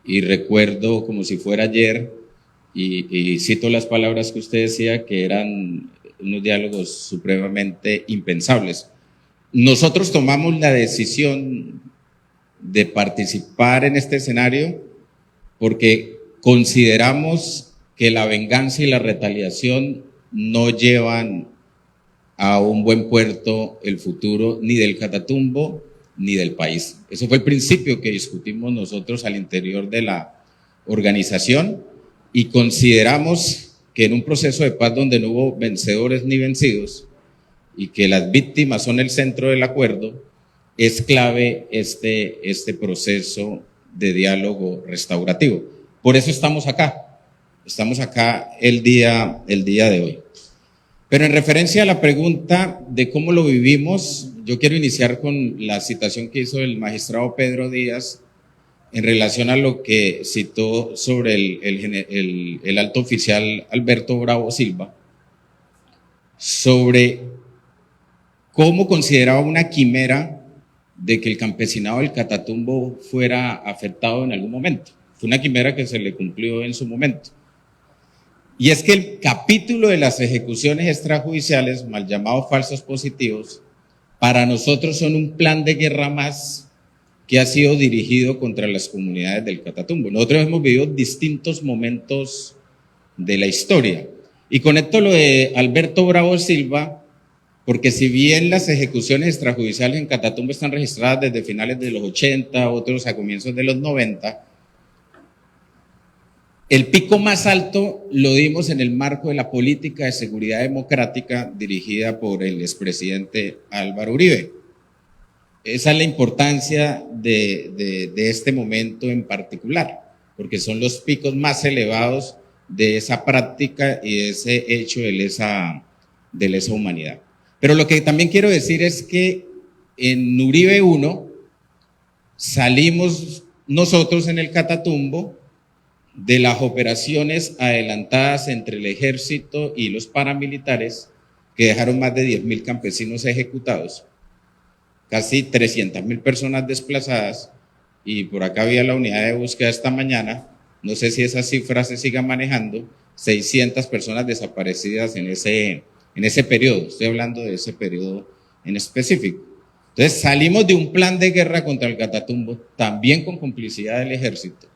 y recuerdo como si fuera ayer, y cito las palabras que usted decía, que eran unos diálogos supremamente impensables. Nosotros tomamos la decisión de participar en este escenario porque consideramos que la venganza y la retaliación no llevan a un buen puerto el futuro ni del Catatumbo ni del país. Ese fue el principio que discutimos nosotros al interior de la organización y consideramos que en un proceso de paz donde no hubo vencedores ni vencidos y que las víctimas son el centro del acuerdo, es clave este proceso de diálogo restaurativo. Por eso estamos acá el día de hoy. Pero en referencia a la pregunta de cómo lo vivimos, yo quiero iniciar con la citación que hizo el magistrado Pedro Díaz en relación a lo que citó sobre el alto oficial Alberto Bravo Silva, sobre cómo consideraba una quimera de que el campesinado del Catatumbo fuera afectado en algún momento. Fue una quimera que se le cumplió en su momento. Y es que el capítulo de las ejecuciones extrajudiciales, mal llamados falsos positivos, para nosotros son un plan de guerra más que ha sido dirigido contra las comunidades del Catatumbo. Nosotros hemos vivido distintos momentos de la historia. Y conecto lo de Alberto Bravo Silva, porque si bien las ejecuciones extrajudiciales en Catatumbo están registradas desde finales de los 80, otros a comienzos de los 90, el pico más alto lo dimos en el marco de la política de seguridad democrática dirigida por el expresidente Álvaro Uribe. Esa es la importancia de este momento en particular, porque son los picos más elevados de esa práctica y de ese hecho de lesa humanidad. Pero lo que también quiero decir es que en Uribe 1 salimos nosotros en el Catatumbo de las operaciones adelantadas entre el ejército y los paramilitares que dejaron más de 10.000 campesinos ejecutados, casi 300.000 personas desplazadas, y por acá había la unidad de búsqueda esta mañana, no sé si esa cifra se siga manejando, 600 personas desaparecidas en ese periodo, estoy hablando de ese periodo en específico. Entonces salimos de un plan de guerra contra el Catatumbo, también con complicidad del ejército,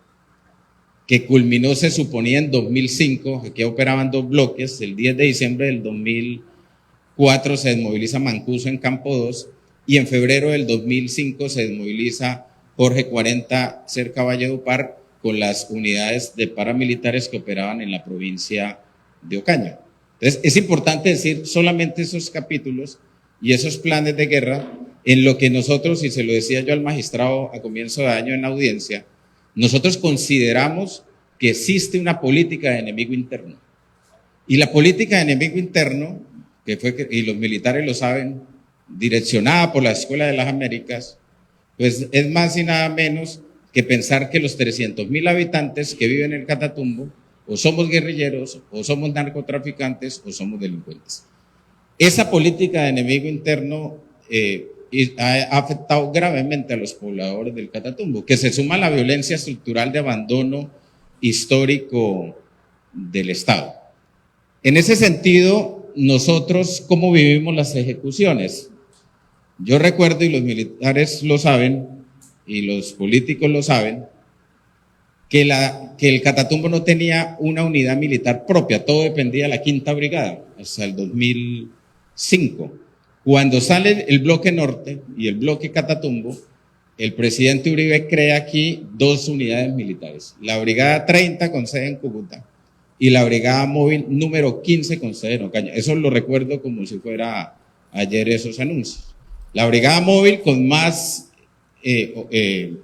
que culminó, se suponía, en 2005, aquí operaban dos bloques. El 10 de diciembre del 2004 se desmoviliza Mancuso en Campo 2 y en febrero del 2005 se desmoviliza Jorge 40 cerca Valledupar con las unidades de paramilitares que operaban en la provincia de Ocaña. Entonces, es importante decir solamente esos capítulos y esos planes de guerra en lo que nosotros, y se lo decía yo al magistrado a comienzo de año en la audiencia, nosotros consideramos que existe una política de enemigo interno. Y la política de enemigo interno, que fue, y los militares lo saben, direccionada por la Escuela de las Américas, pues es más y nada menos que pensar que los 300.000 habitantes que viven en el Catatumbo o somos guerrilleros, o somos narcotraficantes, o somos delincuentes. Esa política de enemigo interno ha afectado gravemente a los pobladores del Catatumbo, que se suma a la violencia estructural de abandono histórico del Estado. En ese sentido, nosotros, ¿cómo vivimos las ejecuciones? Yo recuerdo, y los militares lo saben, y los políticos lo saben, que el Catatumbo no tenía una unidad militar propia, todo dependía de la Quinta Brigada, hasta el 2005. Cuando sale el bloque norte y el bloque Catatumbo, el presidente Uribe crea aquí 2 unidades militares, la Brigada 30 con sede en Cúcuta y la Brigada Móvil número 15 con sede en Ocaña. Eso lo recuerdo como si fuera ayer esos anuncios. La Brigada Móvil con más,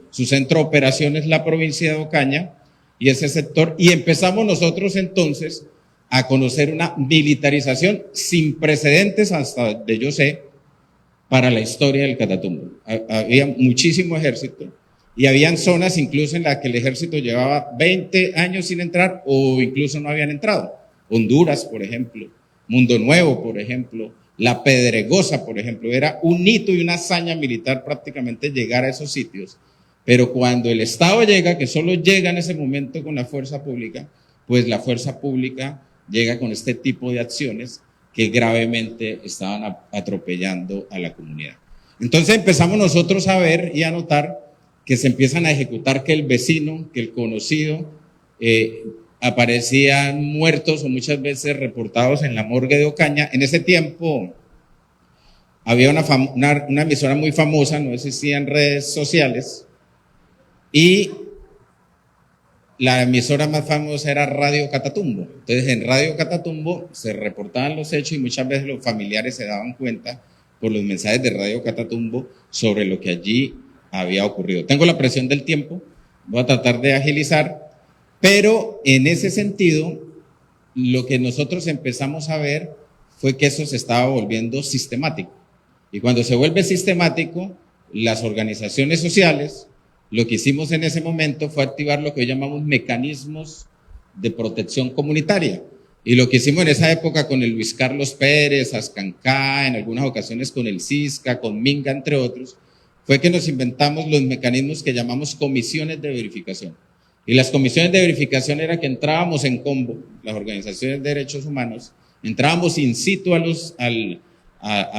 su centro de operaciones la provincia de Ocaña y ese sector, y empezamos nosotros entonces a conocer una militarización sin precedentes hasta donde yo sé para la historia del Catatumbo. Había muchísimo ejército y habían zonas incluso en las que el ejército llevaba 20 años sin entrar o incluso no habían entrado. Honduras, por ejemplo, Mundo Nuevo, por ejemplo, La Pedregosa, por ejemplo. Era un hito y una hazaña militar prácticamente llegar a esos sitios. Pero cuando el Estado llega, que solo llega en ese momento con la fuerza pública, pues la fuerza pública llega con este tipo de acciones que gravemente estaban atropellando a la comunidad. Entonces empezamos nosotros a ver y a notar que se empiezan a ejecutar, que el vecino, que el conocido, aparecían muertos o muchas veces reportados en la morgue de Ocaña. En ese tiempo había una emisora muy famosa, no existían redes sociales, y la emisora más famosa era Radio Catatumbo. Entonces en Radio Catatumbo se reportaban los hechos y muchas veces los familiares se daban cuenta por los mensajes de Radio Catatumbo sobre lo que allí había ocurrido. Tengo la presión del tiempo, voy a tratar de agilizar, pero en ese sentido lo que nosotros empezamos a ver fue que eso se estaba volviendo sistemático. Y cuando se vuelve sistemático, las organizaciones sociales, lo que hicimos en ese momento fue activar lo que hoy llamamos mecanismos de protección comunitaria. Y lo que hicimos en esa época con el Luis Carlos Pérez, Ascancá, en algunas ocasiones con el Cisca, con Minga, entre otros, fue que nos inventamos los mecanismos que llamamos comisiones de verificación. Y las comisiones de verificación era que entrábamos en combo, las organizaciones de derechos humanos, entrábamos in situ a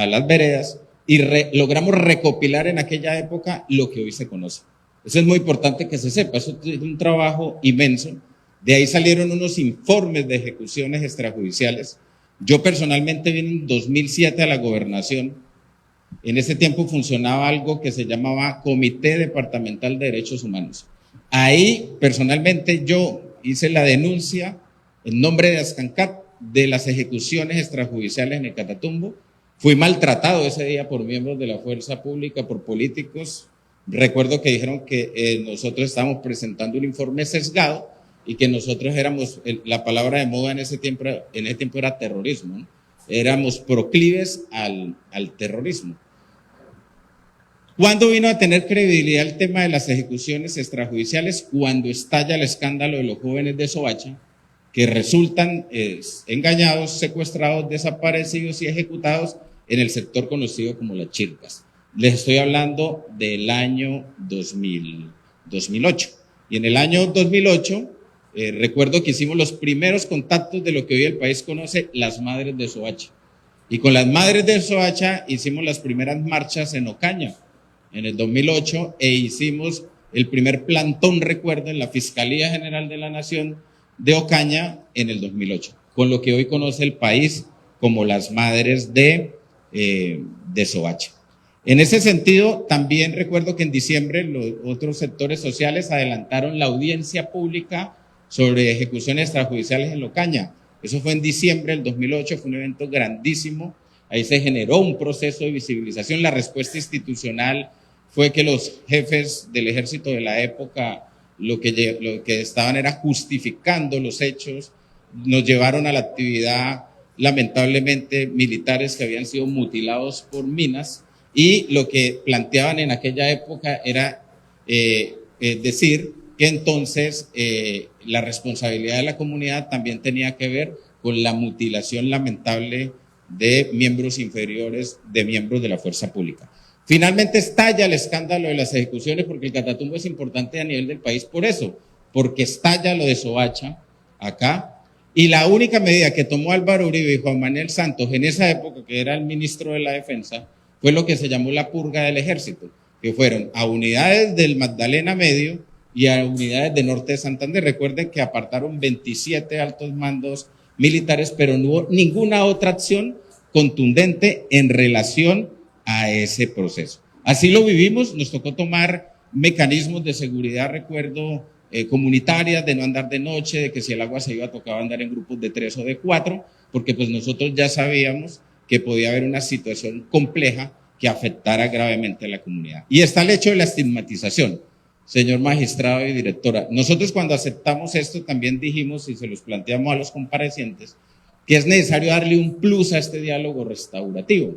las veredas y logramos recopilar en aquella época lo que hoy se conoce. Eso es muy importante que se sepa, eso es un trabajo inmenso. De ahí salieron unos informes de ejecuciones extrajudiciales. Yo personalmente vine en 2007 a la gobernación. En ese tiempo funcionaba algo que se llamaba Comité Departamental de Derechos Humanos. Ahí personalmente yo hice la denuncia en nombre de Ascancat de las ejecuciones extrajudiciales en el Catatumbo. Fui maltratado ese día por miembros de la fuerza pública, por políticos. Recuerdo que dijeron que nosotros estábamos presentando un informe sesgado y que nosotros éramos, la palabra de moda en ese tiempo era terrorismo, ¿no? Éramos proclives al terrorismo. ¿Cuándo vino a tener credibilidad el tema de las ejecuciones extrajudiciales? Cuando estalla el escándalo de los jóvenes de Soacha, que resultan engañados, secuestrados, desaparecidos y ejecutados en el sector conocido como Las Chircas. Les estoy hablando del año 2008. Y en el año 2008, recuerdo que hicimos los primeros contactos de lo que hoy el país conoce, las Madres de Soacha. Y con las Madres de Soacha hicimos las primeras marchas en Ocaña en el 2008 e hicimos el primer plantón, recuerdo, en la Fiscalía General de la Nación de Ocaña en el 2008, con lo que hoy conoce el país como las Madres de Soacha. En ese sentido, también recuerdo que en diciembre los otros sectores sociales adelantaron la audiencia pública sobre ejecuciones extrajudiciales en Locaña. Eso fue en diciembre del 2008, fue un evento grandísimo. Ahí se generó un proceso de visibilización. La respuesta institucional fue que los jefes del ejército de la época lo que estaban era justificando los hechos. Nos llevaron a la actividad, lamentablemente, militares que habían sido mutilados por minas, y lo que planteaban en aquella época era decir que entonces la responsabilidad de la comunidad también tenía que ver con la mutilación lamentable de miembros inferiores, de miembros de la fuerza pública. Finalmente estalla el escándalo de las ejecuciones, porque el Catatumbo es importante a nivel del país por eso, porque estalla lo de Soacha acá, y la única medida que tomó Álvaro Uribe y Juan Manuel Santos en esa época, que era el ministro de la Defensa, fue lo que se llamó la purga del ejército, que fueron a unidades del Magdalena Medio y a unidades de Norte de Santander. Recuerden que apartaron 27 altos mandos militares, pero no hubo ninguna otra acción contundente en relación a ese proceso. Así lo vivimos, nos tocó tomar mecanismos de seguridad, recuerdo, comunitarias, de no andar de noche, de que si el agua se iba tocaba andar en grupos de 3 o de 4, porque pues nosotros ya sabíamos que podía haber una situación compleja que afectara gravemente a la comunidad. Y está el hecho de la estigmatización, señor magistrado y directora. Nosotros cuando aceptamos esto también dijimos, y se los planteamos a los comparecientes, que es necesario darle un plus a este diálogo restaurativo.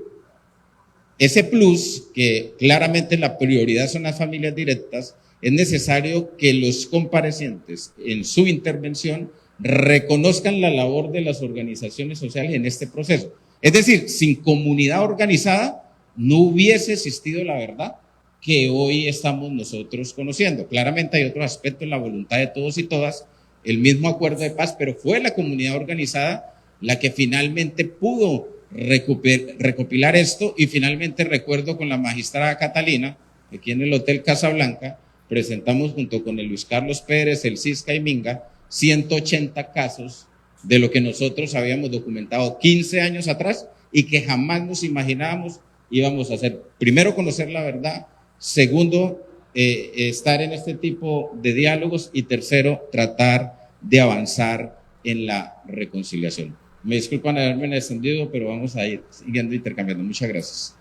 Ese plus, que claramente la prioridad son las familias directas, es necesario que los comparecientes en su intervención reconozcan la labor de las organizaciones sociales en este proceso. Es decir, sin comunidad organizada no hubiese existido la verdad que hoy estamos nosotros conociendo. Claramente hay otros aspectos, la voluntad de todos y todas, el mismo acuerdo de paz, pero fue la comunidad organizada la que finalmente pudo recopilar esto, y finalmente recuerdo con la magistrada Catalina, aquí en el Hotel Casablanca, presentamos junto con el Luis Carlos Pérez, el Cisca y Minga, 180 casos de lo que nosotros habíamos documentado 15 años atrás y que jamás nos imaginábamos íbamos a hacer. Primero, conocer la verdad. Segundo, estar en este tipo de diálogos. Y tercero, tratar de avanzar en la reconciliación. Me disculpan haberme extendido, pero vamos a ir siguiendo intercambiando. Muchas gracias.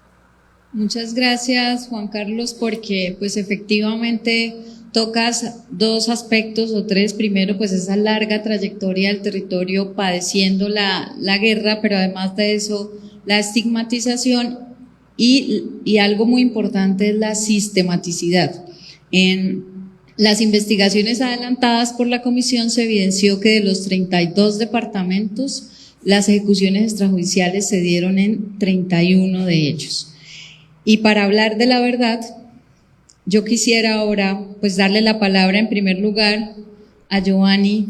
Muchas gracias, Juan Carlos, porque pues efectivamente tocas dos aspectos o tres. Primero, pues esa larga trayectoria del territorio padeciendo la guerra, pero además de eso, la estigmatización y algo muy importante es la sistematicidad. En las investigaciones adelantadas por la comisión se evidenció que de los 32 departamentos, las ejecuciones extrajudiciales se dieron en 31 de ellos. Y para hablar de la verdad, yo quisiera ahora pues darle la palabra en primer lugar a Giovanni,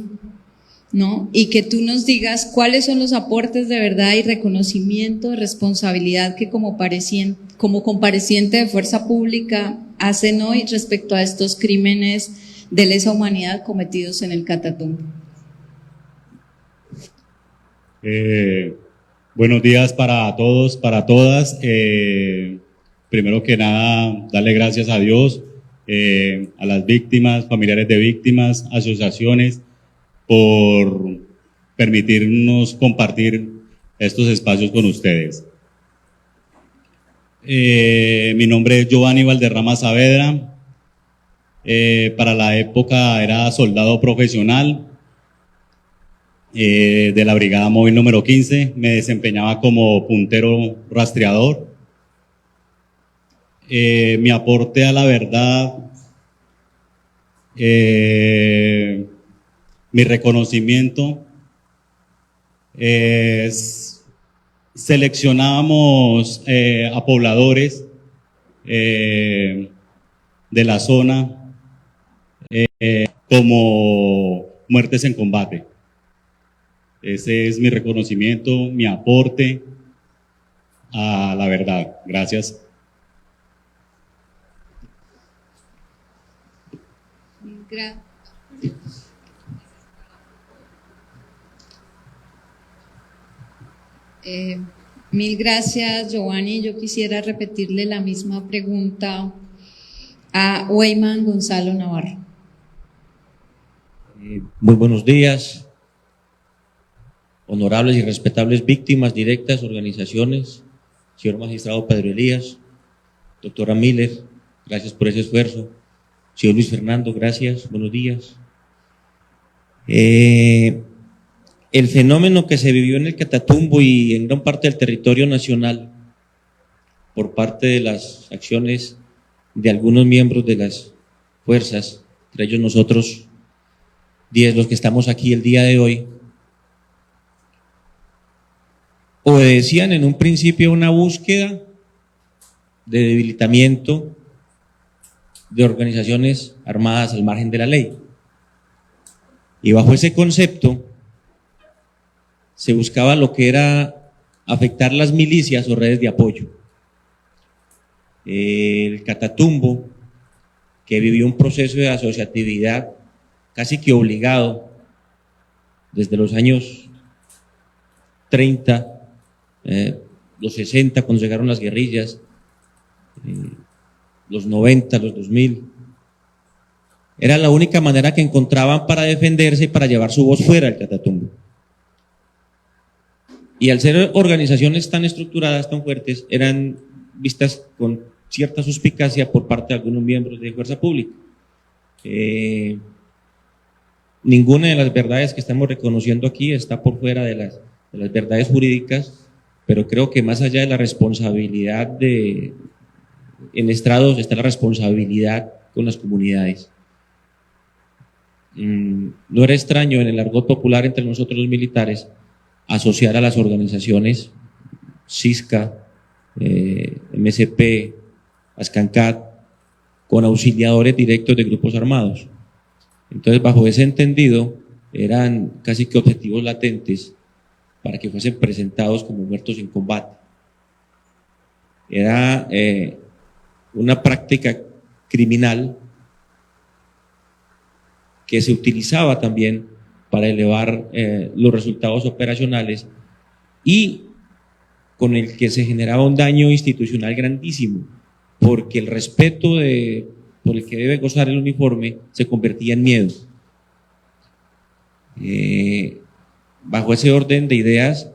¿no? Y que tú nos digas cuáles son los aportes de verdad y reconocimiento de responsabilidad que como compareciente de fuerza pública hacen hoy respecto a estos crímenes de lesa humanidad cometidos en el Catatumbo. Buenos días para todos, para todas. Primero que nada, darle gracias a Dios, a las víctimas, familiares de víctimas, asociaciones, por permitirnos compartir estos espacios con ustedes. Mi nombre es Giovanni Valderrama Saavedra. Para la época era soldado profesional de la Brigada Móvil número 15. Me desempeñaba como puntero rastreador. Mi aporte a la verdad, mi reconocimiento es: seleccionábamos a pobladores de la zona como muertes en combate. Ese es mi reconocimiento, mi aporte a la verdad. Gracias. Mil gracias, Giovanni. Yo quisiera repetirle la misma pregunta a Weyman Gonzalo Navarro. Muy buenos días, honorables y respetables víctimas directas, organizaciones, señor magistrado Pedro Elías, doctora Miller, gracias por ese esfuerzo, señor Luis Fernando, gracias, buenos días. El fenómeno que se vivió en el Catatumbo y en gran parte del territorio nacional por parte de las acciones de algunos miembros de las fuerzas, entre ellos nosotros 10, los que estamos aquí el día de hoy, obedecían en un principio una búsqueda de debilitamiento de organizaciones armadas al margen de la ley. Y bajo ese concepto se buscaba lo que era afectar las milicias o redes de apoyo. El Catatumbo, que vivió un proceso de asociatividad casi que obligado desde los años 30, los 60 cuando llegaron las guerrillas, los 90, los 2000, era la única manera que encontraban para defenderse y para llevar su voz fuera del Catatumbo. Y al ser organizaciones tan estructuradas, tan fuertes, eran vistas con cierta suspicacia por parte de algunos miembros de Fuerza Pública. Ninguna de las verdades que estamos reconociendo aquí está por fuera de las verdades jurídicas, pero creo que más allá de la responsabilidad en estrados está la responsabilidad con las comunidades. No era extraño en el argot popular entre nosotros los militares asociar a las organizaciones CISCA, MSP, ASCANCAT, con auxiliadores directos de grupos armados. Entonces, bajo ese entendido, eran casi que objetivos latentes para que fuesen presentados como muertos en combate. Era una práctica criminal que se utilizaba también para elevar los resultados operacionales y con el que se generaba un daño institucional grandísimo, porque el respeto por el que debe gozar el uniforme se convertía en miedo. Bajo ese orden de ideas,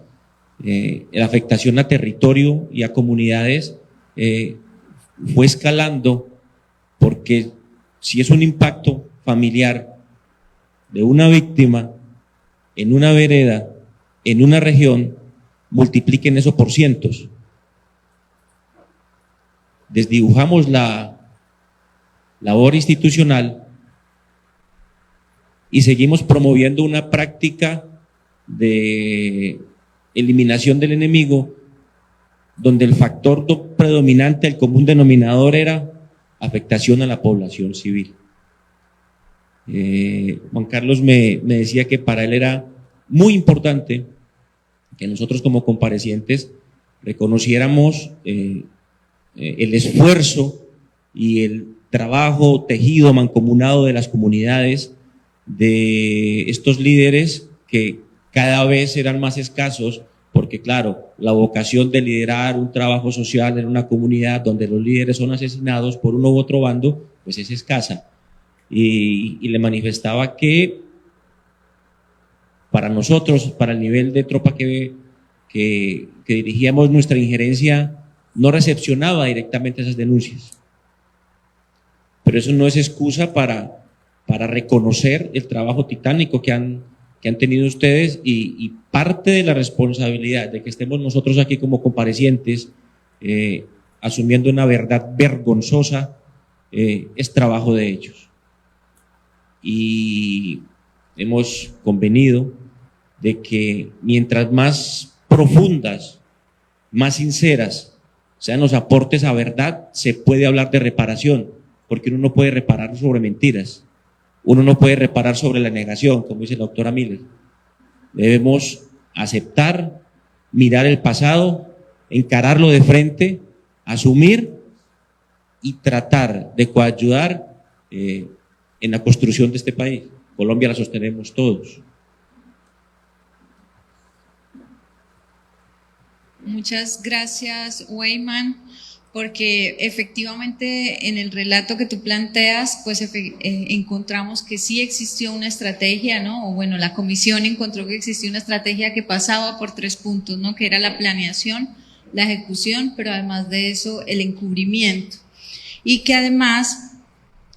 la afectación a territorio y a comunidades fue escalando, porque si es un impacto familiar de una víctima en una vereda, en una región, multipliquen eso por cientos. Desdibujamos la labor institucional y seguimos promoviendo una práctica de eliminación del enemigo, donde el factor predominante, el común denominador, era afectación a la población civil. Juan Carlos me decía que para él era muy importante que nosotros como comparecientes reconociéramos el esfuerzo y el trabajo tejido, mancomunado de las comunidades, de estos líderes que cada vez eran más escasos, porque claro, la vocación de liderar un trabajo social en una comunidad donde los líderes son asesinados por uno u otro bando, pues es escasa. Y le manifestaba que para nosotros, para el nivel de tropa que dirigíamos, nuestra injerencia no recepcionaba directamente esas denuncias. Pero eso no es excusa para reconocer el trabajo titánico que han tenido ustedes y parte de la responsabilidad de que estemos nosotros aquí como comparecientes asumiendo una verdad vergonzosa es trabajo de ellos. Y hemos convenido de que mientras más profundas, más sinceras sean los aportes a verdad, se puede hablar de reparación, porque uno no puede reparar sobre mentiras, uno no puede reparar sobre la negación, como dice la doctora Miller. Debemos aceptar, mirar el pasado, encararlo de frente, asumir y tratar de coayudar en la construcción de este país. Colombia la sostenemos todos. Muchas gracias, Weyman, porque efectivamente en el relato que tú planteas, pues encontramos que sí existió una estrategia, ¿no? O bueno, la comisión encontró que existía una estrategia que pasaba por 3 puntos, ¿no? Que era la planeación, la ejecución, pero además de eso, el encubrimiento. Y que además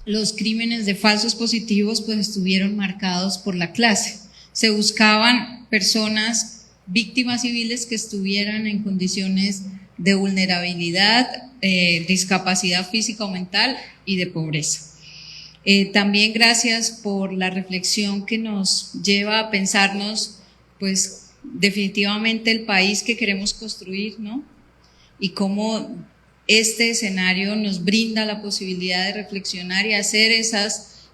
los crímenes de falsos positivos pues estuvieron marcados por la clase. Se buscaban personas, víctimas civiles que estuvieran en condiciones de vulnerabilidad, discapacidad física o mental y de pobreza. También gracias por la reflexión que nos lleva a pensarnos, pues definitivamente el país que queremos construir, ¿no? Y cómo este escenario nos brinda la posibilidad de reflexionar y hacer esas,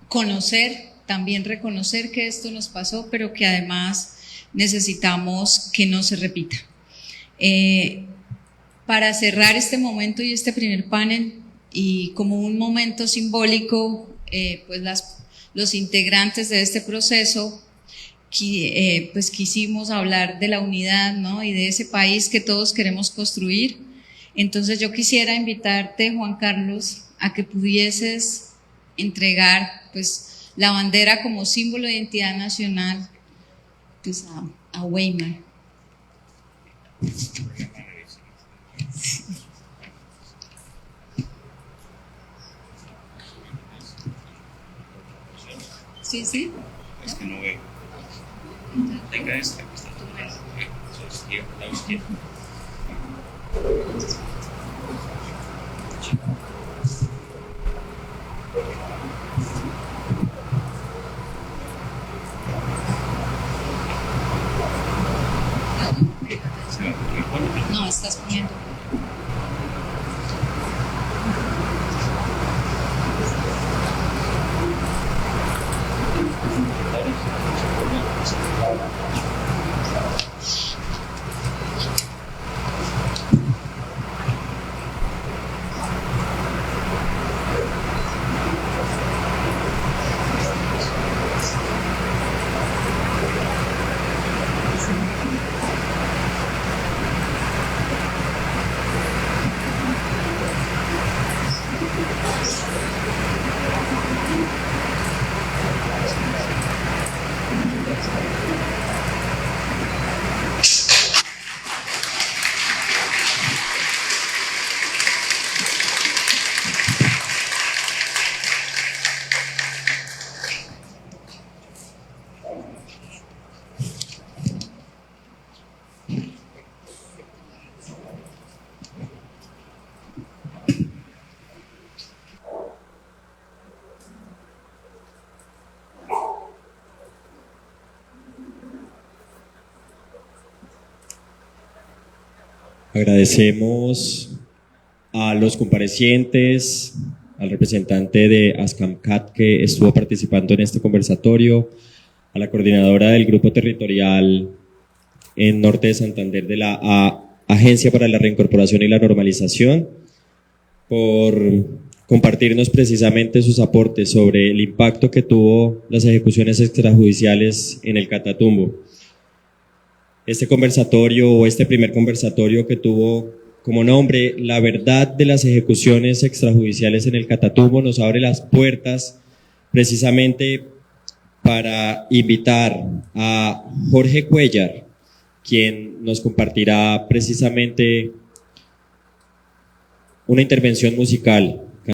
conocer, también reconocer que esto nos pasó, pero que además necesitamos que no se repita. Para cerrar este momento y este primer panel, y como un momento simbólico, pues los integrantes de este proceso, pues quisimos hablar de la unidad, ¿no? Y de ese país que todos queremos construir. Entonces yo quisiera invitarte, Juan Carlos, a que pudieses entregar pues la bandera como símbolo de identidad nacional pues a Weyman. Sí, sí. Es que no veo. Tenga esta que está tu lado. La izquierda. No, estás poniendo. Agradecemos a los comparecientes, al representante de ASCAMCAT que estuvo participando en este conversatorio, a la coordinadora del Grupo Territorial en Norte de Santander de la Agencia para la Reincorporación y la Normalización, por compartirnos precisamente sus aportes sobre el impacto que tuvo las ejecuciones extrajudiciales en el Catatumbo. Este conversatorio o este primer conversatorio que tuvo como nombre La verdad de las ejecuciones extrajudiciales en el Catatumbo nos abre las puertas precisamente para invitar a Jorge Cuellar, quien nos compartirá precisamente una intervención musical